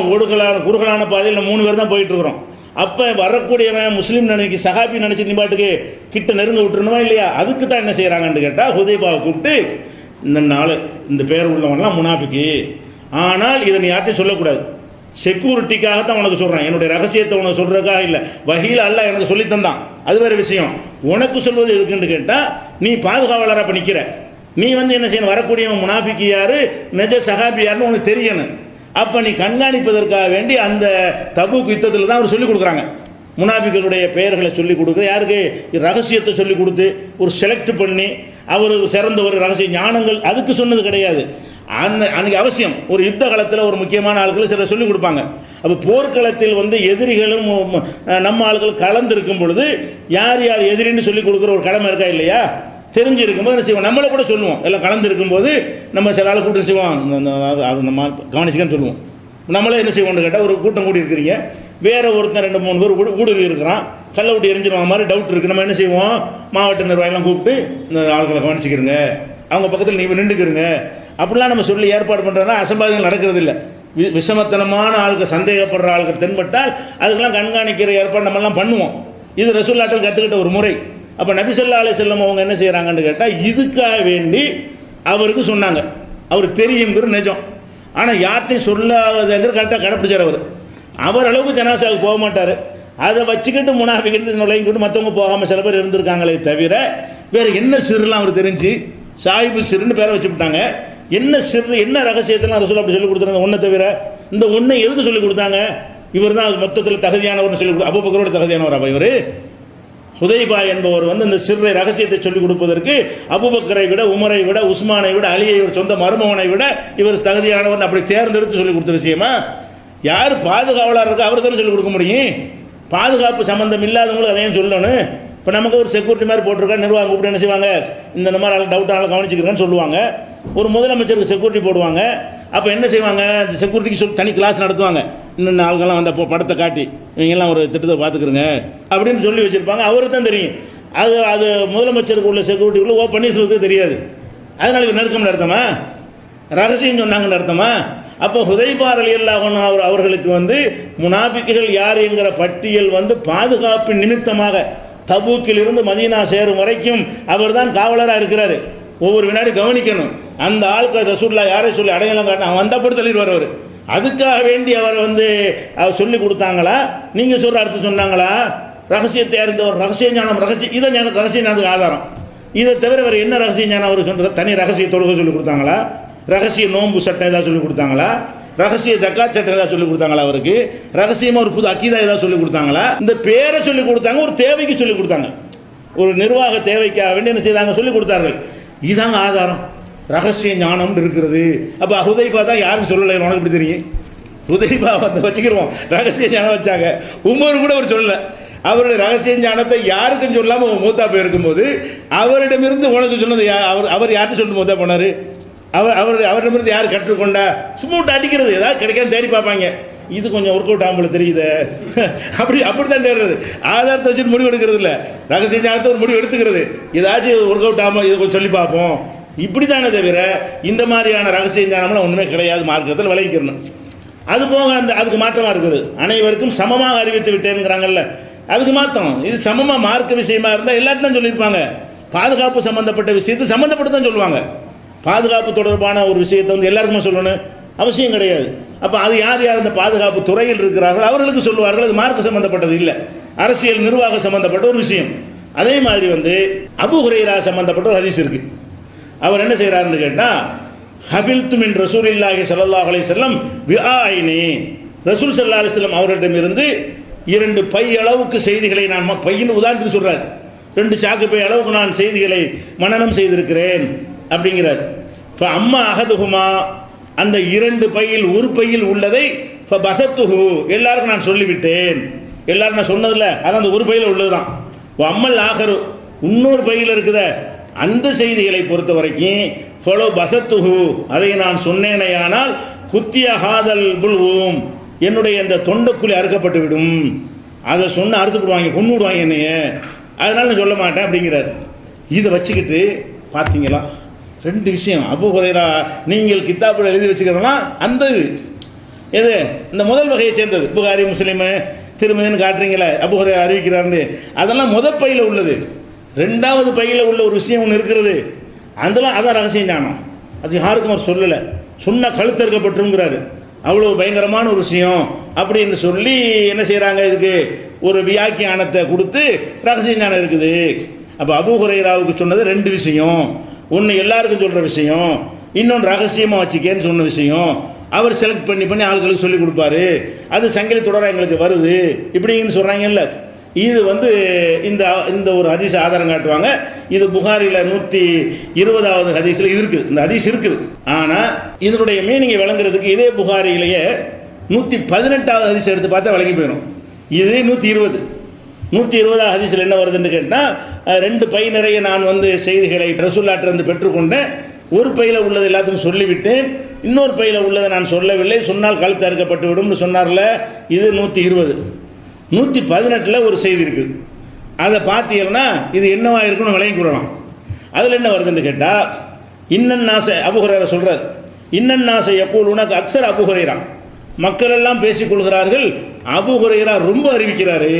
குறுகலான பாதையில் 3 பேர் தான் போயிட்டுருக்குறோம். அப்போ வரக்கூடியவன் முஸ்லீம் நினைக்கி சஹாபி நினச்சி நீ பாட்டுக்கு கிட்ட நெருங்க விட்டுருணுமா இல்லையா? அதுக்கு தான் என்ன செய்கிறாங்கன்னு கேட்டால், ஹுதைஃபாவை கூப்பிட்டு, இந்த நாள் இந்த பேர் உள்ளவன்லாம் முனாஃபிக்கு, ஆனால் இதை நீ யார்ட்டையும் சொல்லக்கூடாது, செக்யூரிட்டிக்காகத்தான் உனக்கு சொல்கிறேன், என்னுடைய ரகசியத்தை உனக்கு சொல்கிறதுக்காக இல்லை, வஹீல அல்லாஹ் எனக்கு சொல்லித்தந்தான், அது வேறு விஷயம். உனக்கு சொல்வது எதுக்குன்னு கேட்டால், நீ பாதுகாவலராக இப்போ நிற்கிற, நீ வந்து என்ன செய்யணும், வரக்கூடியவன் முனாஃபிக்கு யார், நெஜ சஹாபி யாருன்னு உனக்கு தெரியணும். அப்போ நீ கண்காணிப்பதற்காக வேண்டி அந்த தபூக் யுத்தத்தில் தான் அவர் சொல்லிக் கொடுக்குறாங்க. முனாஃபிக்களுடைய பெயர்களை சொல்லிக் கொடுக்குற, யாருக்கு ரகசியத்தை சொல்லிக் கொடுத்து ஒரு செலக்ட் பண்ணி அவர் சிறந்த ஒரு ரகசிய ஞானங்கள் அதுக்கு சொன்னது கிடையாது. அன்றைக்கி அவசியம் ஒரு யுத்த காலத்தில் ஒரு முக்கியமான ஆட்களை சிலர் சொல்லிக் கொடுப்பாங்க. அப்போ போர்க்களத்தில் வந்து எதிரிகளும் நம்ம ஆட்கள் கலந்துருக்கும் பொழுது யார் யார் எதிரின்னு சொல்லிக் கொடுக்குற ஒரு கடமை இருக்கா இல்லையா? தெரிஞ்சு இருக்கும்போது என்ன செய்வோம், நம்மளை கூட சொல்லுவோம், எல்லாம் கலந்துருக்கும் போது நம்ம சில ஆள் கூட்டம் செய்வோம், நம்ம கவனிச்சுக்கன்னு சொல்லுவோம். நம்மளே என்ன செய்வோம்னு கேட்டால், ஒரு கூட்டம் கூடி இருக்கிறீங்க, வேறு ஒருத்தர் 2-3 பேர் ஊடுருவி இருக்கிறான், கல்லை விட்டு எரிஞ்சிருவாங்க மாதிரி டவுட் இருக்குது, நம்ம என்ன செய்வோம், மாவட்ட நிர்வாகம்லாம் கூப்பிட்டு இந்த ஆட்களை கவனிச்சிக்கிறங்க, அவங்க பக்கத்தில் நீங்கள் நின்றுக்கிறங்க, அப்படிலாம் நம்ம சொல்லி ஏற்பாடு பண்ணுறதுனா அசம்பாவிதங்கள் நடக்கிறது இல்லை. விஷமத்தனமான ஆட்கள், சந்தேகப்படுற ஆட்கள் தென்பட்டால் அதுக்கெல்லாம் கண்காணிக்கிற ஏற்பாடு நம்மெல்லாம் பண்ணுவோம். இது ரசூலுல்லாஹ் கற்றுக்கிட்ட ஒரு முறை. அப்போ நபி ஸல்லல்லாஹு அலைஹி வஸல்லம் அவங்க என்ன செய்கிறாங்கன்னு கேட்டால், இதுக்காக வேண்டி அவருக்கு சொன்னாங்க, அவர் தெரியுங்கிற நிஜம், ஆனால் யார்ட்டையும் சொல்லாதங்கிற கரெக்டாக கடைப்பிடிச்சார். அவர் அளவுக்கு ஜனாசாவுக்கு போக மாட்டார், அதை வச்சுக்கிட்டு முனாஃபிக்கிட்டு நுழைஞ்சிக்கிட்டு மற்றவங்க போகாமல் சில பேர் இருந்திருக்காங்களே தவிர, வேறு என்ன சிறுலாம் அவர் தெரிஞ்சு சாஹிபு சிறுன்னு பேரை வச்சுக்கிட்டாங்க. என்ன சிறு என்ன ரகசியத்தெல்லாம் ரசூல் அப்படி சொல்லிக் கொடுத்தாங்க, ஒன்றை தவிர இந்த ஒன்றை எதுக்கு சொல்லிக் கொடுத்தாங்க? இவர் தான் மொத்தத்தில் தகுதியானவர்னு சொல்லி கொடுத்து, அபூபக்கரோட தகுதியானவர். அப்போ இவர் ஹுதைஃபா என்பவர் வந்து இந்த சிறை ரகசியத்தை சொல்லிக் கொடுப்பதற்கு அபூபக்கரை விட, உமரை விட, உஸ்மானை விட, அலியை விட, சொந்த மருமகனை விட இவர் தகுதியானவர் அப்படி தேர்ந்தெடுத்து சொல்லிக் கொடுத்த விஷயமா? யார் பாதுகாவலாக இருக்கோ அவர் தானே சொல்லிக் கொடுக்க முடியும். பாதுகாப்பு சம்மந்தம் இல்லாதவங்களுக்கு அதையும் சொல்லணும். இப்போ நமக்கு ஒரு செக்யூரிட்டி மாதிரி போட்டிருக்கா, நிர்வாகம் கூப்பிட்டு என்ன செய்வாங்க, இந்த மாதிரி டவுட்டாக கவனிச்சுக்கிறேன்னு சொல்லுவாங்க. ஒரு முதலமைச்சருக்கு செக்யூரிட்டி போடுவாங்க. அப்போ என்ன செய்வாங்க, அந்த செக்யூரிட்டிக்கு தனி கிளாஸ் நடத்துவாங்க. இன்னும் ஆளுங்கள்லாம் அந்த படத்தை காட்டி இவங்கெல்லாம் ஒரு திட்டத்தை பார்த்துக்கிறங்க அப்படின்னு சொல்லி வச்சுருப்பாங்க. அவருக்கு தான் தெரியும். அது முதலமைச்சருக்கு உள்ள செக்யூரிட்டிக்குள்ள பன்னீர்செல்வத்துக்கு தெரியாது. அதனால் இவர் நெருக்கம்னு அர்த்தமா, ரகசியம் சொன்னாங்கன்னு அர்த்தமா? அப்போ ஹுதைஃபா ரலியல்லாஹு அன்ஹு அவர்களுக்கு வந்து முனாஃபிக்குகள் யார் என்கிற பட்டியல் வந்து பாதுகாப்பு நிமித்தமாக தபூக்கிலிருந்து மதீனா சேரும் வரைக்கும் அவர் தான் காவலராக இருக்கிறாரு. ஒவ்வொரு வினாடி கவனிக்கணும். அந்த ஆளுக்கு ரசூலுல்லாஹ் யாரை சொல்லி அடையாளம் காட்டினா அவன் வந்தால் போட்டு தள்ளிடுவார் அவர். அதுக்காக வேண்டி அவரை வந்து அவர் சொல்லி கொடுத்தாங்களா, நீங்கள் சொல்கிற அர்த்தம் சொன்னாங்களா? ரகசியத்தை அறிந்த ஒரு ரகசிய ஞானம், ரகசியம் இதை ரகசிய ஞானத்துக்கு ஆதாரம். இதை தவிர வேறு என்ன ரகசிய ஞானம் அவர் சொல்கிற? தனி ரகசிய தொழுகை சொல்லி கொடுத்தாங்களா? ரகசிய நோன்பு சட்டம் ஏதாவது சொல்லி கொடுத்தாங்களா? ரகசிய ஜக்காத் சட்டம் ஏதாவது சொல்லி கொடுத்தாங்களா? அவருக்கு ரகசியமாக ஒரு புது அக்கீதா ஏதாவது சொல்லி கொடுத்தாங்களா? இந்த பேரை சொல்லி கொடுத்தாங்க, ஒரு தேவைக்கு சொல்லி கொடுத்தாங்க, ஒரு நிர்வாக தேவைக்காக வேண்டி என்ன செய்தாங்க, சொல்லி கொடுத்தார்கள். இதுதாங்க ஆதாரம். ரகசிய ஞானம் இருக்கிறது. அப்போ ஹுதைஃபா தான் யாருக்கும் சொல்லலை, உனக்கு எப்படி தெரியும்? ஹுதைஃபா வந்து வச்சுக்கிறோம், ரகசிய ஞானம் வச்சாங்க. உமர் கூட அவர் சொல்லலை. அவருடைய ரகசிய ஞானத்தை யாருக்கும் சொல்லாமல் மூத்தா போயிருக்கும்போது அவரிடமிருந்து உனக்கு சொன்னது அவர் யார்கிட்ட சொல்லிட்டு மூத்தா போனார்? அவரிடமிருந்து யார் கற்றுக்கொண்டா? சும்மா விட்டு அடிக்கிறது, ஏதாவது கிடைக்காது தேடி பார்ப்பாங்க. இது கொஞ்சம் ஒர்க் அவுட் ஆகும்போது தெரியுது, அப்படித்தான் தேடுறது. ஆதாரத்தை வச்சுட்டு முடிவு எடுக்கிறது இல்லை, ரகசிய ஞானத்தை ஒரு முடிவு எடுத்துக்கிறது. ஏதாச்சும் ஒர்க் அவுட் ஆகாமல் இதை கொஞ்சம் சொல்லி பார்ப்போம், இப்படி தானே தவிர இந்த மாதிரியான ரகசிய ஞானம்லாம் ஒன்றுமே கிடையாது. மார்க்கத்தில் விளைவிக்கணும். அது போக அதுக்கு மாற்றமாக இருக்குது. அனைவருக்கும் சமமாக அறிவித்து விட்டேங்கிறாங்கல்ல, அதுக்கு மாற்றம். இது சமமாக மார்க்க விஷயமா இருந்தால் எல்லாத்தையும் தான் சொல்லியிருப்பாங்க. பாதுகாப்பு சம்மந்தப்பட்ட விஷயத்தை சம்மந்தப்பட்டு தான் சொல்லுவாங்க. பாதுகாப்பு தொடர்பான ஒரு விஷயத்தை வந்து எல்லாருக்குமே சொல்லணும் அவசியம் கிடையாது. அப்போ அது யார் யார் இந்த பாதுகாப்பு துறையில் இருக்கிறார்கள் அவர்களுக்கு சொல்லுவார்கள். அது மார்க்க சம்மந்தப்பட்டது இல்லை, அரசியல் நிர்வாக சம்மந்தப்பட்ட ஒரு விஷயம். அதே மாதிரி வந்து அபூ ஹுரைரா சம்மந்தப்பட்ட ஒரு ஹதீஸ் இருக்குது. அவர் என்ன செய்கிறாருன்னு கேட்டால், ஹஃபில்து மின் ரசூலில்லாஹி ஸல்லல்லாஹு அலைஹி வஸல்லம் விஆஇனி, ரசூல் ஸல்லல்லாஹு அலைஹி வஸல்லம் அவரிடமிருந்து 2 பை அளவுக்கு செய்திகளை நான், பையின்னு உதாரணத்துக்கு சொல்கிறார், 2 சாக்கு பை அளவுக்கு நான் செய்திகளை மனனம் செய்திருக்கிறேன் அப்படிங்கிறார். இப்போ அம்மா அகதுகுமா, அந்த 2 பையில் ஒரு பையில் உள்ளதை பசத்துஹு எல்லாருக்கும் நான் சொல்லிவிட்டேன். எல்லாரும் நான் சொன்னதில்ல, அதான் அந்த ஒரு பையில் உள்ளது தான். அம்மல் ஆகரு, இன்னொரு பையில் இருக்குத அந்த செய்திகளை பொறுத்த வரைக்கும் ஃபலோ பசத்துஹு, அதை நான் சொன்னேனையானால் குத்திய ஹாதல் புல்வும், என்னுடைய அந்த தொண்டைக்குழி அறுக்கப்பட்டு விடும். அதை சொன்ன அறுத்து விடுவாங்க, கொண்டு விடுவாங்க என்னைய, அதனால நான் சொல்ல மாட்டேன் அப்படிங்கிறார். இதை வச்சுக்கிட்டு பார்த்தீங்களா 2 விஷயம். அபூ ஹுரைரா நீங்கள் கித்தாப்பில் எழுதி வச்சுக்கிறோம்னா அந்த இது இந்த முதல் வகையை சேர்ந்தது. புகாரி முஸ்லீமு திருமதின்னு காட்டுறீங்களே அபூ ஹுரைரா அறிவிக்கிறார்னு, அதெல்லாம் முதல் பையில் உள்ளது. 2வது பையில் உள்ள ஒரு விஷயம் ஒன்று இருக்கிறது, அதெல்லாம் அதான் ரகசியம் ஞானம். அது யாருக்கும் அவர் சொல்லலை, சொன்னால் கழுத்தறுக்கப்பட்டுங்கிறாரு. அவ்வளோ பயங்கரமான ஒரு விஷயம் அப்படின்னு சொல்லி என்ன செய்கிறாங்க, இதுக்கு ஒரு வியாக்கியானத்தை கொடுத்து ரகசிய ஞானம் இருக்குது. அப்போ அபூ ஹுரைராவுக்கு சொன்னது 2 விஷயம். ஒன்று எல்லாருக்கும் சொல்கிற விஷயம், இன்னொன்று ரகசியமாக வச்சுக்கேன்னு சொன்ன விஷயம். அவர் செலக்ட் பண்ணி ஆளுகளுக்கு சொல்லிக் கொடுப்பாரு, அது சங்கிலி தொடராக எங்களுக்கு வருது இப்படின்னு சொல்கிறாங்கல்ல. இது இந்த இந்த ஒரு ஹதீஸ் ஆதாரம் காட்டுவாங்க. இது புகாரில் 120வது ஹதீஸில் இது இருக்குது, இந்த ஹதீஸ் இருக்குது. ஆனால் இதனுடைய மீனிங்கை விளங்குறதுக்கு இதே புகாரிலேயே 118வது ஹதீஸ் எடுத்து பார்த்தா விளங்கி போயிடும். இது 120வது ஹதீஸில் என்ன வருதுன்னு கேட்டால், 2 பை நிறைய நான் செய்திகளை ரசூலுல்லாஹ்விலிருந்து பெற்றுக்கொண்டேன். ஒரு பையில் உள்ளது எல்லாத்துக்கும் சொல்லிவிட்டேன், இன்னொரு பையில் உள்ளதை நான் சொல்லவில்லை, சொன்னால் கழுத்து அறுக்கப்பட்டு விடும்னு சொன்னார்ல. இது 120. 118 ஒரு செய்தி இருக்குது. அதை பார்த்தீங்கன்னா இது என்னவா இருக்குன்னு விளங்கி கூறலாம். அதில் என்ன வருதுன்னு கேட்டால், இன்னன்னாசை அபூ ஹுரைரா சொல்கிறார், இன்னன்னாசை யக்கூலுன அக்ஸர் அபூ ஹுரைரா, மக்கள் எல்லாம் பேசிக்கொள்கிறார்கள் அபூ ஹுரைரா ரொம்ப அறிவிக்கிறாரு.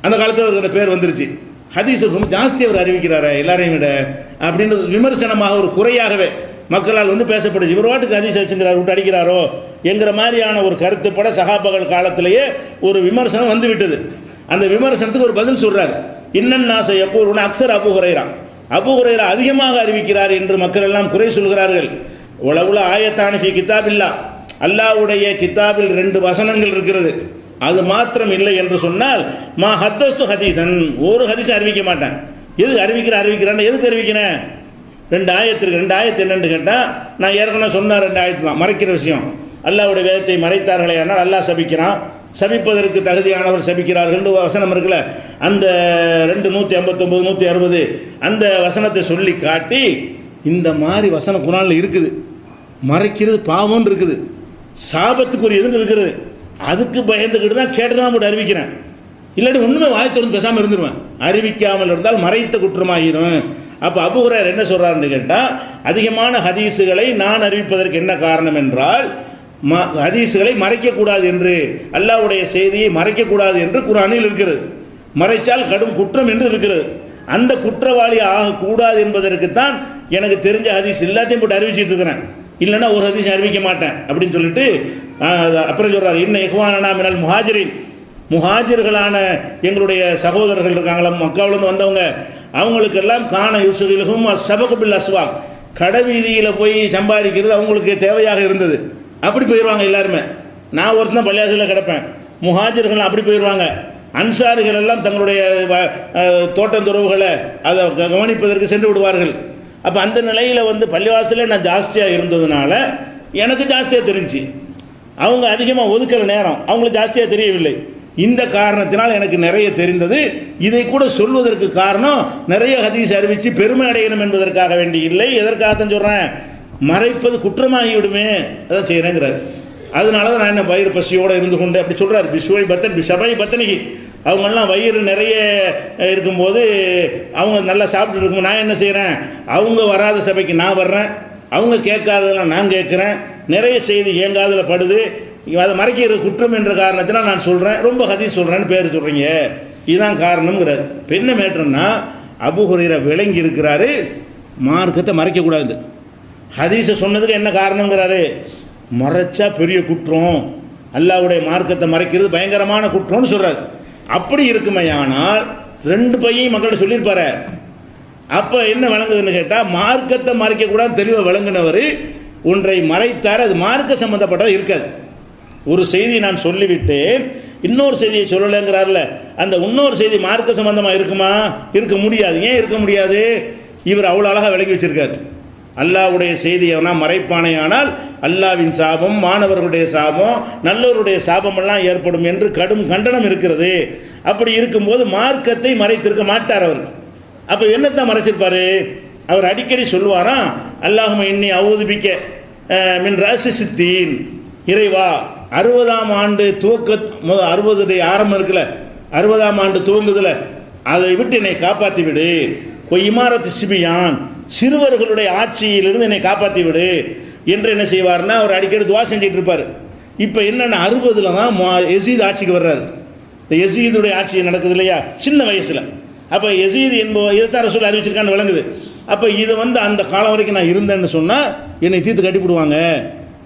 அந்த காலத்தில் அவருக்கு அந்த பேர் வந்துருச்சு, ஹதீஸ் ரொம்ப ஜாஸ்தி அவர் அறிவிக்கிறாரு எல்லாரையும் விட அப்படின்றது விமர்சனமாக ஒரு குறையாகவே மக்களால் பேசப்படுச்சு. இவர் வாட்டுக்கு ஹதீஸ் வச்சுங்கிறார், விட்டு அடிக்கிறாரோ என்கிற மாதிரியான ஒரு கருத்துப்பட சஹாபாக்கள் காலத்திலேயே ஒரு விமர்சனம் வந்துவிட்டது. அந்த விமர்சனத்துக்கு ஒரு பதில் சொல்றார், இன்னன்னாசை யக்கூலுன அக்ஸர் அபூ ஹுரைரா, அபூ ஹுரைரா அதிகமாக அறிவிக்கிறார் என்று மக்கள் எல்லாம் குறை சொல்கிறார்கள். உலகுல ஆயத்தான ஃபீ கிதாபில்லா, அல்லாஹ்வுடைய கிதாபில் 2 வசனங்கள் இருக்கிறது, அது மாத்திரம் இல்லை என்று சொன்னால் மா ஹத்தஸ்து ஹதீஸன், ஒரு ஹதீஸ் அறிவிக்க மாட்டேன். எதுக்கு அறிவிக்கிறான்னு எதுக்கு அறிவிக்கிறேன்? 2 ஆயத்து இருக்கு. 2 ஆயத்து என்னன்னு கேட்டால், நான் ஏற்கனவே சொன்ன 2 ஆயத்து தான். மறைக்கிற விஷயம், அல்லாஹ்வுடைய வேதத்தை மறைத்தார்களே ஆனால் அல்லாஹ் சபிக்கிறான், சபிப்பதற்கு தகுதியானவர் சபிக்கிறார்கள் வசனம் இருக்குல்ல, அந்த 159 160 அந்த வசனத்தை சொல்லி காட்டி, இந்த மாதிரி வசனம் குர்ஆனில் இருக்குது, மறைக்கிறது பாவம்னு இருக்குது, சாபத்துக்கு ஒரு எதுன்னு இருக்கிறது, அதுக்கு பயந்துக்கிட்டு தான் கேட்டு தான் போட்டு அறிவிக்கிறேன், இல்லாட்டி ஒன்றுமே வாய் திறந்து பேசாமல் இருந்துருவேன், அறிவிக்காமல் இருந்தால் மறைத்த குற்றமாகிடும். அப்போ அபூ ஹுரைரா என்ன சொல்கிறாருன்னு கேட்டால், அதிகமான ஹதீஸுகளை நான் அறிவிப்பதற்கு என்ன காரணம் என்றால், ஹதீஸுகளை மறைக்கக்கூடாது என்று, அல்லாஹ்வுடைய செய்தியை மறைக்கக்கூடாது என்று குர்ஆனில் இருக்கிறது, மறைச்சால் கடும் குற்றம் என்று இருக்கிறது. அந்த குற்றவாளி ஆகக்கூடாது என்பதற்குத்தான் எனக்கு தெரிஞ்ச ஹதீஸ் எல்லாத்தையும் போட்டு அறிவிச்சிட்டு இருக்கிறேன், இல்லைன்னா ஒரு ஹதீஸ் அறிவிக்க மாட்டேன் அப்படின்னு சொல்லிட்டு அப்புறம் சொல்கிறார், இன்ன இஹ்வானனா மினல் முஹாஜிரின், முஹாஜிர்களான எங்களுடைய சகோதரர்கள் இருக்காங்களா, மக்காவிலேருந்து வந்தவங்க, அவங்களுக்கெல்லாம் காண யூசுகிலும் சபகுபில் அஸ்வாக், கடைவீதியில் போய் சம்பாதிக்கிறது அவங்களுக்கு தேவையாக இருந்தது, அப்படி போயிடுவாங்க எல்லாருமே. நான் ஒருத்தன் பள்ளியாசில் கிடப்பேன், முஹாஜிர்கள் அப்படி போயிடுவாங்க, அன்சாரிகள் எல்லாம் தங்களுடைய தோட்டந்துறவுகளை அதை கவனிப்பதற்கு சென்று விடுவார்கள். அப்போ அந்த நிலையில் பள்ளிவாசலில் நான் ஜாஸ்தியாக இருந்ததுனால எனக்கு ஜாஸ்தியாக தெரிஞ்சு, அவங்க அதிகமாக ஒதுக்கிற நேரம் அவங்களுக்கு ஜாஸ்தியாக தெரியவில்லை. இந்த காரணத்தினால் எனக்கு நிறைய தெரிந்தது. இதை கூட சொல்வதற்கு காரணம் நிறைய ஹதீஸ் அறிவித்து பெருமை அடையணும் என்பதற்காக வேண்டி இல்லை, எதற்காகத்தான் சொல்கிறேன், மறைப்பது குற்றமாகிவிடுமே, அதான் செய்கிறேங்கிறார். அதனால தான் நான் என்ன வயிறு பசியோடு இருந்து கொண்டு அப்படி சொல்கிறார். பிஸ்வை பத்தன் பிஷபை பத்தனிக்கு, அவங்கெல்லாம் வயிறு நிறைய இருக்கும்போது அவங்க நல்லா சாப்பிட்டு இருக்கும்போது நான் என்ன செய்கிறேன், அவங்க வராத சபைக்கு நான் வர்றேன், அவங்க கேட்காததெல்லாம் நான் கேட்குறேன், நிறைய செய்தி ஏங்காதில் படுது, அதை மறைக்கிற குற்றம் என்ற காரணத்தினால் நான் சொல்கிறேன், ரொம்ப ஹதீஸ் சொல்கிறேன்னு பேர் சொல்கிறீங்க, இதுதான் காரணம்ங்கிறார். பெண்ண மேட்டர்னா அபூ ஹுரைரா விளங்கி இருக்கிறாரு, மார்க்கத்தை மறைக்கக்கூடாது, ஹதீஸை சொன்னதுக்கு என்ன காரணங்கிறாரு, மறைச்சா பெரிய குற்றம், அல்லாஹ்வுடைய மார்க்கத்தை மறைக்கிறது பயங்கரமான குற்றம்னு சொல்கிறார். அப்படி இருக்குமையானால் 2 பையன் மக்கள்கிட்ட சொல்லியிருப்பாரு, அப்போ என்ன விளங்குதுன்னு கேட்டால், மார்க்கத்தை மறைக்கக்கூடாது தெளிவாக விளங்குனவர் ஒன்றை மறைத்தார், அது மார்க்க சம்பந்தப்பட்டது இருக்காது. ஒரு செய்தி நான் சொல்லிவிட்டேன், இன்னொரு செய்தியை சொல்லலைங்கிறார்ல, அந்த இன்னொரு செய்தி மார்க்க சம்பந்தமாக இருக்குமா? இருக்க முடியாது. ஏன் இருக்க முடியாது? இவர் அவ்வளோ அழகாக விளங்கி வச்சிருக்காரு. அல்லாஹ்வுடைய செய்தியை மறைப்பானையானால் அல்லாஹ்வின் சாபம், மாணவர்களுடைய சாபம், நல்லவருடைய சாபமெல்லாம் ஏற்படும் என்று கடும் கண்டனம் இருக்கிறது. அப்படி இருக்கும்போது மார்க்கத்தை மறைத்திருக்க மாட்டார் அவர். அப்போ என்னத்தான் மறைச்சிருப்பாரு? அவர் அடிக்கடி சொல்லுவாராம், அல்லாஹும்ம இன்னி அஊதுபிக்க மின் ரஸித்தீன், இறைவா 60ஆம் ஆண்டு துவக்க 60 ஆரம்பம் இருக்குல்ல, 60ஆம் ஆண்டு துவங்குதுல, அதை விட்டு என்னை காப்பாற்றி விடு. இமாரத்து சிபியான், சிறுவர்களுடைய ஆட்சியிலிருந்து என்னை காப்பாற்றி விடு என்று என்ன செய்வார்னா அவர் அடிக்கடி துவா செஞ்சுட்டு இருப்பார். இப்போ என்னென்ன 60ல் தான் யசீத் ஆட்சிக்கு வர்றாரு. இந்த யசீதுடைய ஆட்சி நடக்குது இல்லையா, சின்ன வயசில். அப்போ யசீத் என்பவர் இதைத்தான் ரசூல் அறிவிச்சிருக்கான்னு விளங்குது. அப்போ இது அந்த காலம் வரைக்கும் நான் இருந்தேன்னு சொன்னால் என்னை தீர்த்து கட்டிவிடுவாங்க.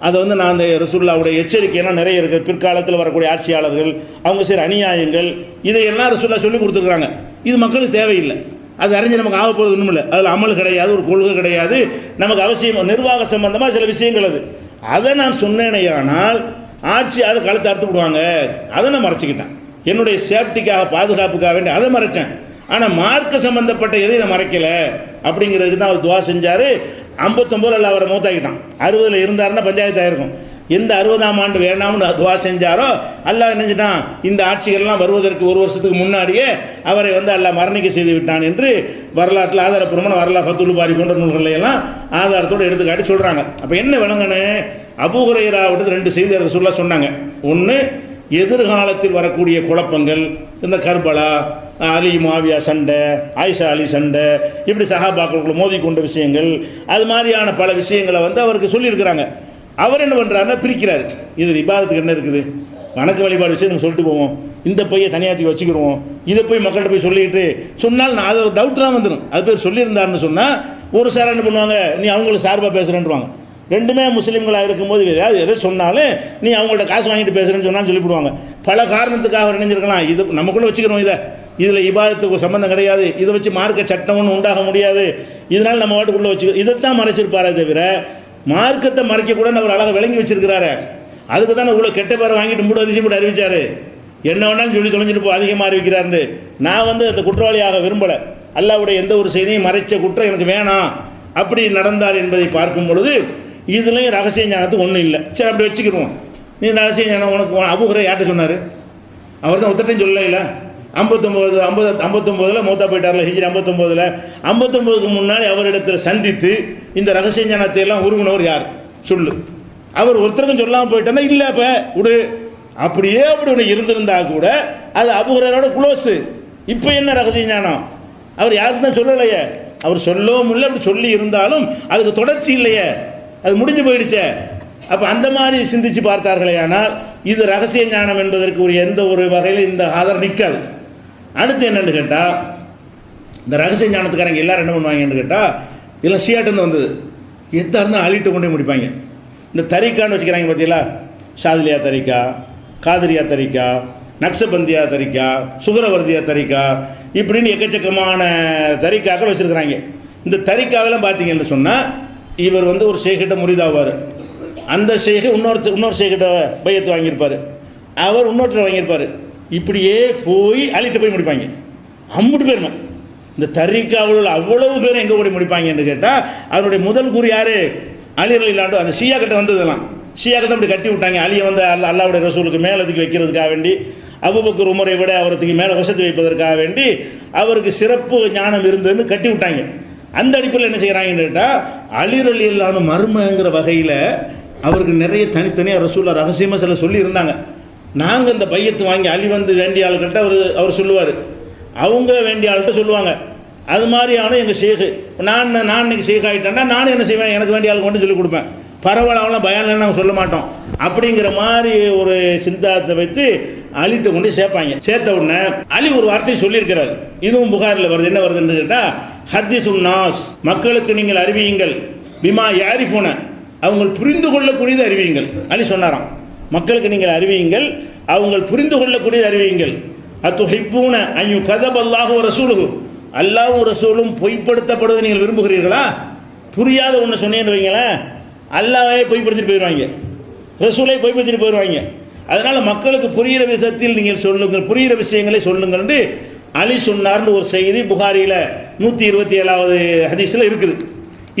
அதை நான் அந்த ரசூலுல்லாவுடைய எச்சரிக்கையெல்லாம் நிறைய இருக்குது. பிற்காலத்தில் வரக்கூடிய ஆட்சியாளர்கள் அவங்க செய்கிற அநியாயங்கள் இதையெல்லாம் ரசூலுல்லாஹ் சொல்லி கொடுத்துருக்குறாங்க. இது மக்களுக்கு தேவையில்லை. அது அறிஞ்சு நமக்கு ஆக போகிறது ஒன்றும் இல்லை. அதில் அமல் கிடையாது, ஒரு கொள்கை கிடையாது. நமக்கு அவசியம் நிர்வாக சம்பந்தமாக சில விஷயங்கள் அது. அதை நான் சொன்னேனையானால் ஆட்சி அதை கழுத்தை அறுத்து விடுவாங்க. அதை நான் மறைச்சிக்கிட்டேன். என்னுடைய சேஃப்டிக்காக, பாதுகாப்புக்காக வேண்டி அதை மறைச்சேன். ஆனால் மார்க்க சம்பந்தப்பட்ட எதையும் நான் மறைக்கலை அப்படிங்கிறதுக்கு தான் அவர் துவா செஞ்சார். 59 அவரை மூத்தாக்கிட்டான். 60ல் இருந்தாருன்னா பஞ்சாயத்து ஆயிருக்கும். எந்த 60ஆம் ஆண்டு வேணாம்னு துவா செஞ்சாரோ அல்லாஹ் நினைச்சிட்டான், இந்த ஆட்சிகள்லாம் வருவதற்கு 1 வருஷத்துக்கு முன்னாடியே அவரை அல்லாஹ் மரணிக்க செய்து விட்டான் என்று வரலாற்றில் ஆதாரப்பூர்வமான வரலாறு ஃபத்துல் பாரி போன்ற நூல்களையெல்லாம் ஆதாரத்தோடு எடுத்துக்காட்டி சொல்கிறாங்க. அப்போ என்ன விளங்கன்னு, அபூ ஹுரைராவிட்டு 2 செய்தி ரசூலுல்லாஹ் சொன்னாங்க. ஒன்று, எதிர்காலத்தில் வரக்கூடிய குழப்பங்கள், இந்த கர்பலா, அலி முஆவியா சண்டை, ஆயிஷா அலி சண்டை, இப்படி சஹாபாக்களுக்குள்ள மோதிக்கொண்ட விஷயங்கள், அது மாதிரியான பல விஷயங்களை அவருக்கு சொல்லியிருக்கிறாங்க. அவர் என்ன பண்ணுறாருன்னா பிரிக்கிறாரு. இது இபாதத்துக்கு என்ன இருக்குது, வணக்க வழிபாடு விஷயம் நம்ம சொல்லிட்டு போவோம், இந்த பையை தனியாற்றி வச்சுக்கிடுவோம், இதை போய் மக்கள்கிட்ட போய் சொல்லிட்டு சொன்னால் நான் அது டவுட்லாம் வந்துடும். அது பேர் சொல்லியிருந்தாருன்னு சொன்னால் ஒரு சார் என்ன பண்ணுவாங்க, நீ அவங்களுக்கு சார்பாக பேசுகிறேன்டுவாங்க. ரெண்டுமே முஸ்லீம்களாக இருக்கும்போது எதை சொன்னாலும் நீ அவங்கள்ட்ட காசு வாங்கிட்டு பேசுகிறேன்னு சொன்னாலும் சொல்லிவிடுவாங்க. பல காரணத்துக்காக நினைஞ்சிருக்கலாம். இது நமக்குள்ளே வச்சுக்கிறோம், இதில் இபாதத்துக்கு சம்பந்தம் கிடையாது, இதை வச்சு மார்க்க சட்டம் ஒன்றும் உண்டாக முடியாது, இதனால் நம்ம வாட்டுக்குள்ளே வச்சுக்கிறோம். இதைத்தான் மறைச்சிருப்பாரே தவிர மார்க்கத்தை மறைக்கக்கூடாதுன்னு அவர் அழகாக விளங்கி வச்சிருக்கிறாரு. அதுக்கு தானே இவ்வளோ கெட்ட பேரை வாங்கிட்டு மூட அதிசயம் கூட அறிவிச்சார். என்ன வேணாலும் சொல்லி தொலைஞ்சிட்டு போ, அதிகமாக அறிவிக்கிறாருன்னு. நான் அந்த குற்றவாளியாக விரும்பலை. அல்லாஹ்வுடைய எந்த ஒரு செய்தியும் மறைச்ச குற்றம் எனக்கு வேணாம் அப்படி நடந்தார் என்பதை பார்க்கும் பொழுது இதுலேயும் ரகசிய ஞானத்துக்கு ஒன்றும் இல்லை. சரி, அப்படி வச்சுக்கிடுவோம். நீ ரகசிய ஞானம் உனக்கு அபூ ஹுரைரா யார்கிட்ட சொன்னார்? அவர் தான் ஒத்தட்டையும் சொல்லல. 59 மூத்தா போயிட்டார்ல, ஹிஜ்ரி 59. 59க்கு முன்னாடி அவரிடத்தில் சந்தித்து இந்த ரகசிய ஞானத்தை எல்லாம் உருகுனவர் யார் சொல்லு. அவர் ஒருத்தருக்கும் சொல்லாமல் போயிட்டேன்னா இல்லை இப்போ விடு, அப்படியே அப்படி ஒன்று இருந்திருந்தா கூட அது அபூ ஹுரைராவோட குளோஸு. இப்போ என்ன ரகசிய ஞானம்? அவர் யாருக்கு தான் சொல்லலையே. அவர் சொல்லவும் இல்லை, அப்படி சொல்லி இருந்தாலும் அதுக்கு தொடர்ச்சி இல்லையே, அது முடிஞ்சு போயிடுச்சே. அப்போ அந்த மாதிரி சிந்திச்சு பார்த்தார்களே. ஆனால் இது ரகசிய ஞானம் என்பதற்கு ஒரு எந்த ஒரு வகையில் இந்த ஆதாரம் நிற்காது. அடுத்து என்னென்னு கேட்டால், இந்த ரகசிய ஞானத்துக்காரங்க எல்லோரும் என்ன பண்ணுவாங்கன்னு கேட்டால், இதெல்லாம் ஷியாட்டேருந்து வந்தது, எதாக இருந்தால் அழிட்டு கொண்டே முடிப்பாங்க. இந்த தரிக்கான்னு வச்சுக்கிறாங்க பார்த்தீங்களா, ஷாதிலியா தரிக்கா, காதிரியா தரிக்கா, நக்ஷபந்தியா தரிக்கா, சுகரவர்தியா தரிக்கா, இப்படின்னு எக்கச்சக்கமான தரிக்காக்கள் வச்சுருக்கிறாங்க. இந்த தரிக்காவெல்லாம் பார்த்தீங்கன்னு சொன்னால் இவர் ஒரு ஷேக்கிட்ட முறிதாவார். அந்த ஷேக்கு இன்னொரு ஷேக்கிட்ட பையத்து வாங்கியிருப்பார், அவர் இன்னொருத்தர் வாங்கியிருப்பார். இப்படியே போய் அழிட்டு போய் முடிப்பாங்க. அம்புட்டு பேருமா இந்த தரிக்காவில் அவ்வளவு பேர் எங்கே போய் முடிப்பாங்கன்னு கேட்டால் அவருடைய முதல் கூறு யார்? அலி ரலியல்லாஹு அன்ஹு. அந்த ஷியா கிட்ட வந்ததெல்லாம் ஷியா கிட்ட அப்படி கட்டி விட்டாங்க. அலியை அல்லாஹ்வுடைய ரசூலுக்கு மேலதுக்கு வைக்கிறதுக்காக வேண்டி, அபூபக்கர் உமரை விட அவருக்கு மேலே வசதி வைப்பதற்காக வேண்டி அவருக்கு சிறப்பு ஞானம் இருந்ததுன்னு கட்டி விட்டாங்க. அந்த அடிப்படையில் என்ன செய்கிறாங்கன்னு கேட்டால், அலி ரலியல்லாஹு அன்ஹு மர்மங்கிற வகையில் அவருக்கு நிறைய தனித்தனியாக ரசூலுல்லாஹ் ரகசியமாக சில சொல்லி இருந்தாங்க. நாங்கள் இந்த பையத்து வாங்கி அலி வேண்டிய ஆளுக்கிட்ட அவர் சொல்லுவார், அவங்க வேண்டிய ஆள்கிட்ட சொல்லுவாங்க. அது மாதிரியான எங்கள் ஷேகு நான் இன்னைக்கு ஷேக் ஆகிட்டேன்னா நானும் என்ன செய்வேன், எனக்கு வேண்டிய ஆள் கொண்டு சொல்லிக் கொடுப்பேன். பரவாயில்ல பயானில் நாங்கள் சொல்ல மாட்டோம் அப்படிங்கிற மாதிரி ஒரு சிந்தாந்தத்தை வைத்து அலிட்ட கொண்டு சேர்ப்பாங்க. சேர்த்த உடனே அலி ஒரு வார்த்தையை சொல்லியிருக்கிறார், இதுவும் புகாரில் வருது. என்ன வருதுன்னு கேட்டால், ஹத்திசுன் நாஸ், மக்களுக்கு நீங்கள் அறிவியுங்கள், பிமா யாரிஃபுன, அவங்க புரிந்து கொள்ளக்கூடியது அறிவியுங்கள். அலி சொன்னாராம், மக்களுக்கு நீங்கள் அறிவியுங்கள், அவங்க புரிந்து கொள்ளக்கூடியது அறிவியுங்கள். அத்துஹிப்பூன அய்யு கதபல்லாஹு ரசூலுஹு, அல்லாஹ்வும் ரசூலும் பொய்ப்படுத்தப்படுவதை நீங்கள் விரும்புகிறீர்களா? புரியாத ஒன்று சொன்னேன்னு வைங்களேன், அல்லாஹ்வே பொய்ப்படுத்திட்டு போயிடுவாங்க, ரசூலை பொய்ப்படுத்திட்டு போயிடுவாங்க. அதனால் மக்களுக்கு புரிகிற விதத்தில் நீங்கள் சொல்லுங்கள், புரிகிற விஷயங்களை சொல்லுங்கள் என்று அலி சொன்னார்னு ஒரு செய்தி புகாரியில் 127வது ஹதீஸில் இருக்குது.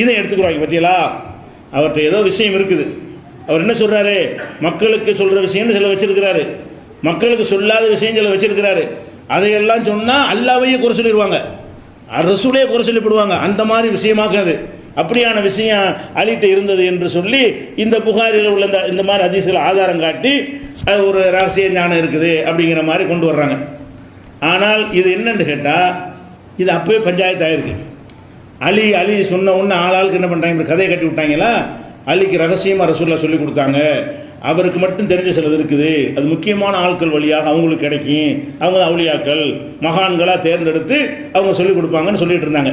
இதை எடுத்துக்கிறாங்க. பத்தியலா, அவர்கிட்ட ஏதோ விஷயம் இருக்குது. அவர் என்ன சொல்கிறாரு, மக்களுக்கு சொல்கிற விஷயம்னு சில வச்சிருக்கிறாரு, மக்களுக்கு சொல்லாத விஷயம் சில வச்சிருக்கிறாரு. அதையெல்லாம் சொன்னால் அல்லாஹ்வையே குறை சொல்லிடுவாங்க, ரசூலையே குறை சொல்லிவிடுவாங்க. அந்த மாதிரி விஷயமாக்காது. அப்படியான விஷயம் அலிட்ட இருந்தது என்று சொல்லி இந்த புகாரில் உள்ள இந்த மாதிரி ஹதீஸ்களை ஆதாரம் காட்டி அது ஒரு ரகசிய ஞானம் இருக்குது அப்படிங்கிற மாதிரி கொண்டு வர்றாங்க. ஆனால் இது என்னன்னு கேட்டால், இது அப்போவே பஞ்சாயத்து ஆயிருக்கு. அலி சொன்ன ஒன்று ஆளாளுக்கு என்ன பண்ணுறாங்க, இப்படி கதையை கட்டி விட்டாங்களா. அலிக்கு ரகசியமாக ரசூலுல்லாஹ் சொல்லி கொடுத்தாங்க, அவருக்கு மட்டும் தெரிஞ்ச சிலது இருக்குது, அது முக்கியமான ஆட்கள் வழியாக அவங்களுக்கு கிடைக்கும், அவங்க அவுலியாக்கள் மகான்களாக தேர்ந்தெடுத்து அவங்க சொல்லிக் கொடுப்பாங்கன்னு சொல்லிட்டு இருந்தாங்க.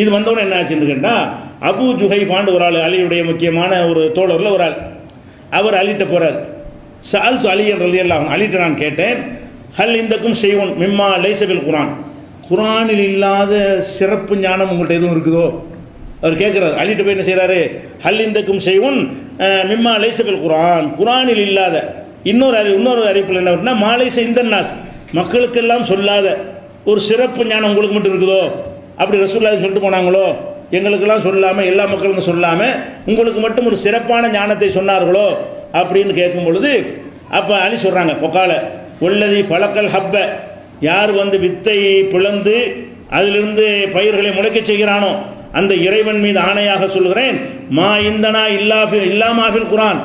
இது வந்தவொடனே என்ன ஆச்சுன்னு கேட்டால், அபு ஜுஹைஃபான்னு ஒரு ஆள், அலியுடைய முக்கியமான ஒரு தோழரில் ஒரு ஆள், அவர் அலிட்ட போகிறார். சால்து அலியன் ரலியல்லாஹு அன்ஹு, அலிட்ட நான் கேட்டேன், ஹல் இந்தக்கும் செய்வோன் மிம்மா லைசபில் குரான், குரானில் இல்லாத சிறப்பு ஞானம் உங்கள்கிட்ட எதுவும் இருக்குதோ? அவர் கேட்குறாரு. அலிட்ட போய் என்ன செய்கிறாரு, ஹல் இந்தக்கும் செய்வோன் மிம்மா லைசபில் குரான், குரானில் இல்லாத இன்னொரு அறிவிப்பில் என்ன வருதுன்னா, மாலைச இந்தன்னாஸ், மக்களுக்கெல்லாம் சொல்லாத ஒரு சிறப்பு ஞானம் உங்களுக்கு மட்டும் இருக்குதோ? அப்படி ரசூலுல்லாஹ் சொல்லிட்டு போனாங்களோ? எங்களுக்கெல்லாம் சொல்லாமல், எல்லா மக்களுக்கும் சொல்லாமல் உங்களுக்கு மட்டும் ஒரு சிறப்பான ஞானத்தை சொன்னார்களோ அப்படின்னு கேட்கும் பொழுது அப்போ அலி சொல்கிறாங்க, ஃபகால வல்லதி ஃபலக்கல் ஹப்ப, யார் வந்து வித்தை பிளந்து அதிலிருந்து பயிர்களை முளைக்க செய்கிறானோ அந்த இறைவன் மீது ஆணையாக சொல்கிறேன், மா இந்தனா இல்லாமாஃபில் குரான்,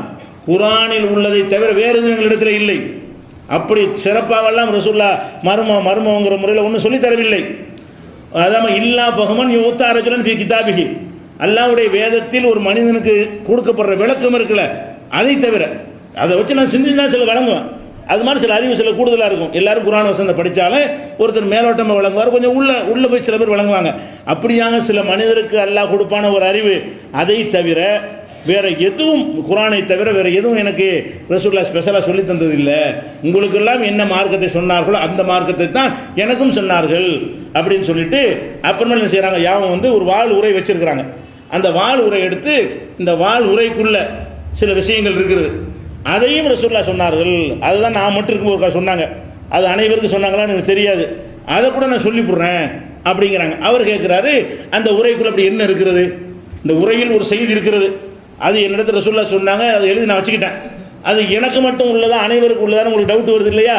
குரானில் உள்ளதை தவிர வேறு எதுவும் எங்களிடத்தில் இல்லை. அப்படி சிறப்பாகலாம் ரசூலுல்லாஹ் மர்மங்கிற முறையில் ஒன்றும் சொல்லித் தரவில்லை. அதாம இல்லா பகமன் யூத்தாரஜுலன் ஃபி கிதாபிஹி, அல்லாஹ்வுடைய வேதத்தில் ஒரு மனிதனுக்கு கொடுக்கப்படுற விளக்கம் இருக்குல்ல, அதை தவிர அதை வச்சு நான் சிந்தினா சில வழங்குவேன். அது மாதிரி சில அறிவு சில கூடுதலாக இருக்கும். எல்லாரும் குரான் வசனத்தை படித்தாலும் ஒருத்தர் மேலோட்டமாக வழங்குவார், கொஞ்சம் உள்ள போய் சில பேர் வழங்குவாங்க. அப்படியாக சில மனிதருக்கு அல்லாஹ் கொடுப்பான ஒரு அறிவு, அதை தவிர வேறு எதுவும், குரானை தவிர வேறு எதுவும் எனக்கு ரசூலுல்லாஹ் ஸ்பெஷலாக சொல்லி தந்ததில்லை. உங்களுக்கெல்லாம் என்ன மார்க்கத்தை சொன்னார்களோ அந்த மார்க்கத்தை தான் எனக்கும் சொன்னார்கள் அப்படின்னு சொல்லிட்டு அப்புறமா என்ன செய்கிறாங்க, யாவும் வந்து ஒரு வாள் உரை வச்சிருக்கிறாங்க. அந்த வாள் உரை எடுத்து இந்த வாள் உரைக்குள்ள சில விஷயங்கள் இருக்குது, அதையும் ரசூலுல்லாஹ் சொன்னார்கள். அதுதான் நான் மட்டும் இருக்கும் ஒரு சொன்னாங்க, அது அனைவருக்கும் சொன்னாங்களான்னு எனக்கு தெரியாது, அதை கூட நான் சொல்லிவிடுறேன் அப்படிங்கிறாங்க. அவர் கேட்குறாரு, அந்த உரைக்குள்ள அப்படி என்ன இருக்கிறது? இந்த உரையில் ஒரு செய்தி இருக்கிறது, அது என்னிடத்தில் ரசூலுல்லாஹ் சொன்னாங்க, அதை எழுதி நான் வச்சுக்கிட்டேன், அது எனக்கு மட்டும் உள்ளதா அனைவருக்கு உள்ளதான்னு உங்களுக்கு டவுட் வருது இல்லையா,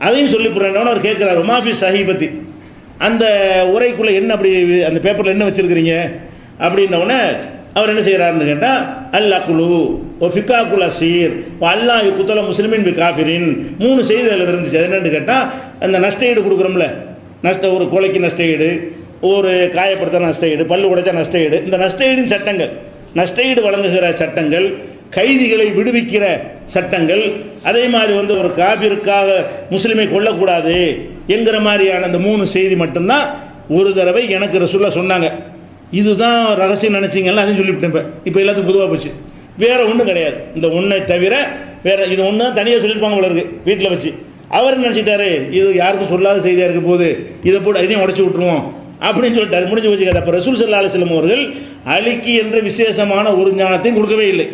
அதையும் சொல்லிவிடுறேன். அவர் கேட்குறாரு, மாஃபி சஹீபத்தி, அந்த உரைக்குள்ளே என்ன, அப்படி அந்த பேப்பரில் என்ன வச்சுருக்கிறீங்க அப்படின்னோடனே அவர் என்ன செய்கிறாருன்னு கேட்டால், அல் அக்குலு ஓ ஃபிகாக்குல் அசீர் அல்லாஹ் குத்தல முஸ்லிமின் பி காஃபிரின், 3 செய்தி அதில் இருந்துச்சு. அது என்னென்னு கேட்டால், அந்த நஷ்டஈடு கொடுக்குறோம்ல, ஒரு கொலைக்கு நஷ்டஈடு, ஒரு காயப்படுத்த நஷ்டஈடு, பல்லு உடைச்சா நஷ்டஈடு, இந்த நஷ்டஈடின் சட்டங்கள், நஷ்டஈடு வழங்குகிற சட்டங்கள், கைதிகளை விடுவிக்கிற சட்டங்கள், அதே மாதிரி வந்து ஒரு காஃபிருக்காக முஸ்லிமை கொல்லக்கூடாது என்கிற மாதிரியான அந்த 3 செய்தி மட்டும்தான் ஒரு தடவை எனக்கு ரசூலுல்லாஹ் சொன்னாங்க. இதுதான் ரகசியம் நினச்சிங்கல்ல, அதையும் சொல்லிவிட்டேன். இப்போ எல்லாத்துக்கும் பொதுவாக போச்சு, வேறு ஒன்றும் கிடையாது. இந்த ஒன்றை தவிர வேறு இது ஒன்று தான் தனியாக சொல்லியிருப்பாங்க போல இருக்குது வீட்டில் வச்சு. அவர் நினச்சிட்டாரு, இது யாருக்கும் சொல்லாத செய்தியாக இருக்க போது, இதை போட்டு இதையும் உடச்சி விட்ருவோம் அப்படின்னு சொல்லிட்டாரு. முடிஞ்சு போச்சு கதை. அப்போ ரசூல் ஸல்லல்லாஹு அலைஹி வஸல்லம் அவர்கள் அலிக்கு என்ற விசேஷமான ஒரு ஞானத்தையும் கொடுக்கவே இல்லை.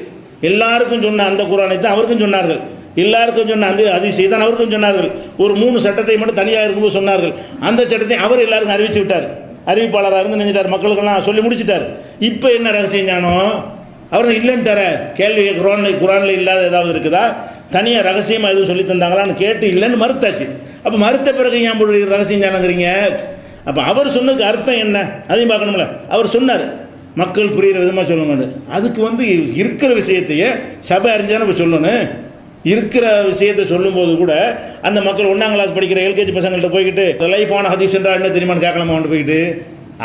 எல்லாருக்கும் சொன்ன அந்த குரானை தான் அவருக்கும் சொன்னார்கள், எல்லாருக்கும் சொன்ன அந்த ஹதீஸை தான் அவருக்கும் சொன்னார்கள். ஒரு 3 சட்டத்தை மட்டும் தனியாக இருக்கும்போது சொன்னார்கள். அந்த சட்டத்தை அவர் எல்லாருக்கும் அறிவிச்சு விட்டார், அறிவிப்பாளராக இருந்து நினைச்சிட்டார், மக்களுக்கெல்லாம் சொல்லி முடிச்சுட்டார். இப்போ என்ன ரகசிய ஞானம்? அவர் தான் இல்லைன்னு தர கேள்வி குரானில் இல்லாத ஏதாவது இருக்குதா, தனியாக ரகசியமாக எதுவும் சொல்லி தந்தாங்களான்னு கேட்டு இல்லைன்னு மறுத்தாச்சு. அப்போ மறுத்த பிறகு ஏன் ரகசியம் ஞானங்கிறீங்க? அப்போ அவர் சொன்னதுக்கு அர்த்தம் என்ன அதையும் பார்க்கணும்ல. அவர் சொன்னார், மக்கள் புரிகிற விதமாக சொல்லணும்னு. அதுக்கு வந்து இருக்கிற விஷயத்தையே சபை அறிஞ்சானே இப்போ சொல்லணும். இருக்கிற விஷயத்தை சொல்லும்போது கூட அந்த மக்கள் 1ஆம் கிளாஸ் படிக்கிற எல்கேஜி பசங்கள்கிட்ட போய்கிட்டு லைஃப் ஆன ஹதீஸ் என்றால் என்ன தெரியுமான்னு கேட்கலாமா? அவன்கிட்ட போய்கிட்டு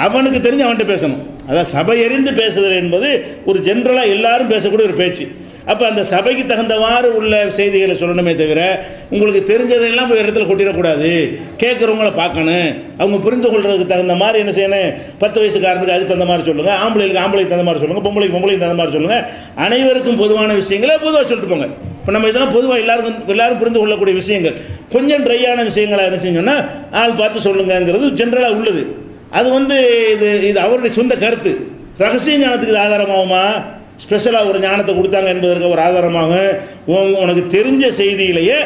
அவனுக்கு தெரிஞ்சு அவன்கிட்ட பேசணும். அதான் சபை அறிந்து பேசுதல் என்பது ஒரு ஜென்ரலாக எல்லாரும் பேசக்கூடிய ஒரு பேச்சு. அப்போ அந்த சபைக்கு தகுந்தவாறு உள்ள செய்திகளை சொல்லணுமே தவிர உங்களுக்கு தெரிஞ்சதெல்லாம் போய் இடத்துல கொட்டிடக்கூடாது. கேட்குறவங்கள பார்க்கணும், அவங்க புரிந்து கொள்றதுக்கு தகுந்த மாதிரி என்ன செய்யணும். 10 வயசுக்காரனுக்கு அதுக்கு தகுந்த மாதிரி சொல்லுங்கள், ஆம்பளைக்கு தகுந்த மாதிரி சொல்லுங்கள், பொம்பளைக்கு தகுந்த மாதிரி சொல்லுங்கள். அனைவருக்கும் பொதுவான விஷயங்களை பொதுவாக சொல்லிட்டு போங்க. இப்போ நம்ம இதெல்லாம் பொதுவாக எல்லாரும் புரிந்து கொள்ளக்கூடிய விஷயங்கள். கொஞ்சம் ட்ரையான விஷயங்களாக இருந்துச்சுன்னு சொன்னால் ஆள் பார்த்து சொல்லுங்கிறது ஜென்ரலாக உள்ளது. அது வந்து இது இது அவருடைய சொந்த கருத்து. ரகசிய ஞானத்துக்கு இது ஆதாரமாகுமா? ஸ்பெஷலாக ஒரு ஞானத்தை கொடுத்தாங்க என்பதற்கு ஒரு ஆதாரமாக உனக்கு தெரிஞ்ச செய்தியிலேயே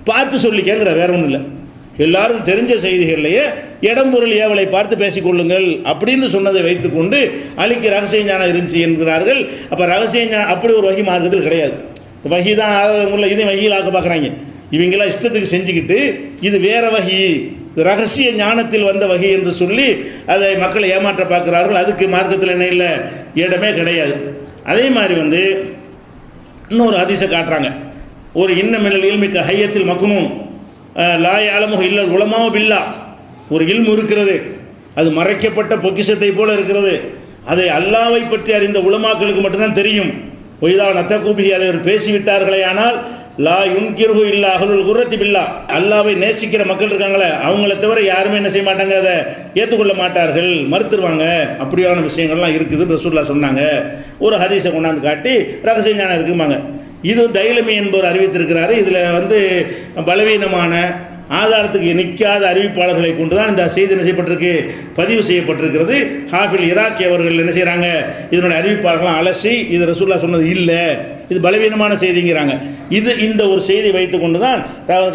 பார்த்து சொல்லிக்கங்கிற, வேற ஒன்றும் இல்லை. எல்லாருக்கும் தெரிஞ்ச செய்திகள்லையே இடம் பொருள் ஏவலை பார்த்து பேசிக்கொள்ளுங்கள் அப்படின்னு சொன்னதை வைத்துக்கொண்டு அலிக்கு ரகசிய ஞானம் இருந்துச்சு என்கிறார்கள். அப்போ ரகசிய ஞானம் அப்படி ஒரு வகி மார்க்கத்தில் கிடையாது. வகி தான் ஆதாரங்களில் இதையும் வகியில் ஆக்க பார்க்குறாங்க. இவங்களாம் இஷ்டத்துக்கு செஞ்சுக்கிட்டு இது வேற வகி, ரகசிய ஞானத்தில் வந்த வகை என்று சொல்லி அதை மக்களை ஏமாற்ற பார்க்கிறார்கள். அதுக்கு மார்க்கத்தில் என்ன இல்லை, இடமே கிடையாது. அதே மாதிரி வந்து இன்னொரு ஹதீஸை காட்டுறாங்க. ஒரு இன்னமின்னல் இல்மிக்க ஹையத்தில் மக்னூன் லாய் ஆலமுக இல்ல உலமாவ பில்லா, ஒரு இல்மு இருக்கிறது, அது மறைக்கப்பட்ட பொக்கிஷத்தை போல இருக்கிறது. அதை அல்லாவை பற்றி அறிந்த உலமாக்களுக்கு மட்டும்தான் தெரியும். ஒய்தா நத்தகூபி அதை பேசிவிட்டார்களே ஆனால் லா யுன்கிர்ஹு இல்லா அஹ்லுல் குர்ரத்தி பில்லா, அல்லாவை நேசிக்கிற மக்கள் இருக்காங்களே அவங்கள தவிர யாருமே என்ன செய்ய மாட்டாங்க, அதை ஏற்றுக்கொள்ள மாட்டார்கள், மறுத்துருவாங்க. அப்படியான விஷயங்கள்லாம் இருக்குதுன்னு ரசூலுல்லாஹ் சொன்னாங்க. ஒரு ஹதீஸை கொண்டாந்து காட்டி ரகசிய ஞானம் இருக்குமாங்க. இது தைலமி என்பவர் அறிவித்திருக்கிறாரு. இதில் வந்து பலவீனமான ஆதாரத்துக்கு நிற்காத அறிவிப்பாளர்களை கொண்டு தான் இந்த செய்தி என்ன செய்யப்பட்டிருக்கு, பதிவு செய்யப்பட்டிருக்கிறது. ஹாஃபில் இராக்கி அவர்கள் என்ன செய்கிறாங்க, இதனுடைய அறிவிப்பாளர்களாம் அலசி இது ரசூலுல்லாஹ் சொன்னது இல்லை, இது பலவீனமான செய்திங்கிறாங்க. இது இந்த ஒரு செய்தி வைத்து கொண்டு தான்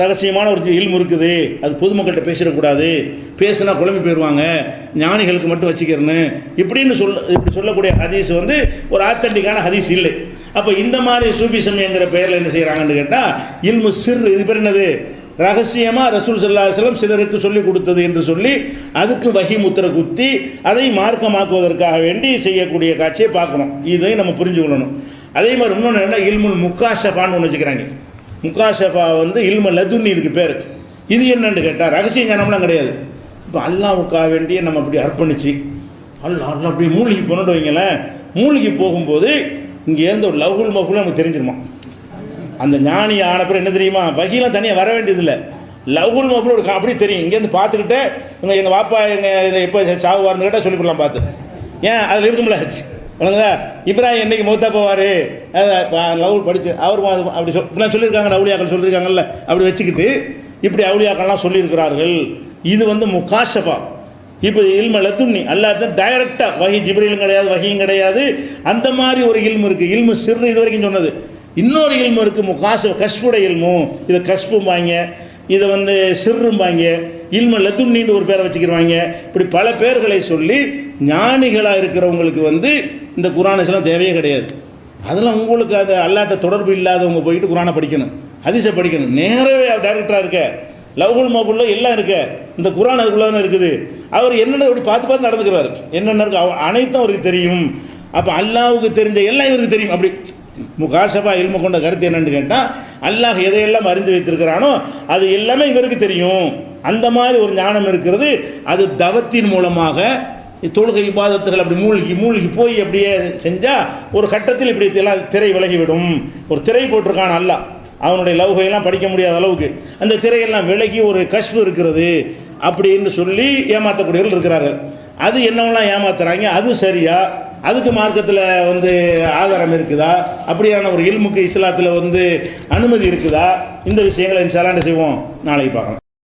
ரகசியமான ஒரு இல்மு இருக்குது, அது பொதுமக்கள்கிட்ட பேசிடக்கூடாது, பேசுனா குழம்பி போயிடுவாங்க, ஞானிகளுக்கு மட்டும் வச்சுக்கிறேன்னு இப்படி சொல்லக்கூடிய ஹதீஸ் வந்து ஒரு ஆத்தன்டிக்கான ஹதீஸ் இல்லை. அப்போ இந்த மாதிரி சூஃபிசம் என்கிற பெயரில் என்ன செய்கிறாங்கன்னு கேட்டால் இல்மு சிர், இது பேர் என்னது, ரகசியமாக ரசூல் ஸல்லல்லாஹு அலைஹி வஸல்லம் சிலருக்கு சொல்லிக் கொடுத்தது என்று சொல்லி அதுக்கு வஹி முத்திரை குத்தி அதை மார்க்கமாக்குவதற்காக வேண்டி செய்யக்கூடிய காட்சியை பார்க்கணும். இதை நம்ம புரிஞ்சுக்கொள்ளணும். அதே மாதிரி இன்னொன்று என்ன, இல்முல் முக்காஷஃபான்னு ஒன்று வச்சுக்கிறாங்க. முக்காஷஃபா வந்து இல்மு லதுன்னி இதுக்கு பேர். இது என்னன்னு கேட்டால் ரகசிய ஞானம்லாம் கிடையாது. இப்போ அல்லாவுக்காக வேண்டிய நம்ம அப்படி அர்ப்பணிச்சு அல்லா அப்படி மூழ்கி போனோன்னு வைங்களேன், மூழ்கி போகும்போது இங்கே இருந்த ஒரு லவ்ஹுல் மஃபூல் நமக்கு தெரிஞ்சிருமா. அந்த ஞானி ஆன பிறகு என்ன தெரியுமா, வகையெல்லாம் தனியாக வர வேண்டியதில்லை, லவ்ஹுல் மஃபூல் ஒரு அப்படி தெரியும். இங்கேருந்து பார்த்துக்கிட்டே எங்கள் பாப்பா எங்கள் எப்போ சாவுவார்னு கேட்டால் சொல்லிவிடலாம் பார்த்து. ஏன் அதில் இருக்கும்ல உனக்குதா இப்ராஹிம் என்னைக்கு மௌத்தா போவார் லவ் படித்து அவர் அப்படி இப்படிலாம் சொல்லியிருக்காங்க, அவுளியாக்கள் சொல்லியிருக்காங்கல்ல, அப்படி வச்சுக்கிட்டு இப்படி அவுளியாக்கள்லாம் சொல்லியிருக்கிறார்கள். இது வந்து முகாஷஃபா. இப்போ இல்ம லதுன்னி அல்லாஹ் டைரக்டாக வஹி ஜிப்ரீலும் கிடையாது, வஹியும் கிடையாது, அந்த மாதிரி ஒரு இல்மு இருக்குது. இல்மு சிர் இது வரைக்கும் சொன்னது. இன்னொரு இல்மு இருக்குது முகாஷஃபா, கஷ்புடைய இல்மு. இதை கஷ்பும்பாங்க, இதை வந்து சிர்ரும்பாங்க, இல்ம லதுன்னின்னு ஒரு பேரை வச்சுக்கிடுவாங்க. இப்படி பல பேர்களை சொல்லி ஞானிகளாக இருக்கிறவங்களுக்கு வந்து இந்த குர்ஆன்ஸ்லாம் தேவையே கிடையாது. அதெல்லாம் உங்களுக்கு அது அல்லாட்ட தொடர்பு இல்லாதவங்க போயிட்டு குர்ஆனை படிக்கணும், ஹதீஸை படிக்கணும். நேரவே டைரக்டராக இருக்க லவ்ஹுல் மஃபூல் எல்லாம் இருக்க, இந்த குர்ஆன் அதுக்குள்ளே தான் இருக்குது. அவர் என்னென்ன இப்படி பார்த்து பார்த்து நடந்துக்கிறார், என்னென்ன இருக்கு அனைத்தும் அவருக்கு தெரியும். அப்போ அல்லாஹ்வுக்கு தெரிஞ்ச எல்லாம் இவருக்கு தெரியும். அப்படி முகாஷஃபா இல்மு கொண்ட கருத்து என்னன்னு கேட்டால் அல்லாஹ் எதையெல்லாம் அறிந்து வைத்திருக்கிறானோ அது எல்லாமே இவருக்கு தெரியும். அந்த மாதிரி ஒரு ஞானம் இருக்கிறது. அது தவத்தின் மூலமாக தொழுகை இபாதத்துகள் அப்படி மூழ்கி மூழ்கி போய் அப்படியே செஞ்சால் ஒரு கட்டத்தில் இப்படி எல்லாம் திரை விலகிவிடும். ஒரு திரை போட்டிருக்கான் அல்லாஹ், அவனுடைய லவ்கையெல்லாம் படிக்க முடியாத அளவுக்கு அந்த திரையெல்லாம் விலகி ஒரு கஷ்பு இருக்கிறது அப்படின்னு சொல்லி ஏமாற்றக்கூடியவர்கள் இருக்கிறார்கள். அது என்னவெல்லாம் ஏமாத்துறாங்க, அது சரியா, அதுக்கு மார்க்கத்தில் வந்து ஆதாரம் இருக்குதா, அப்படியான ஒரு இல்முக்கு இஸ்லாத்தில் வந்து அனுமதி இருக்குதா, இந்த விஷயங்களை இன்ஷா அல்லாஹ் என்ன செய்வோம் நாளைக்கு பார்க்கலாம்.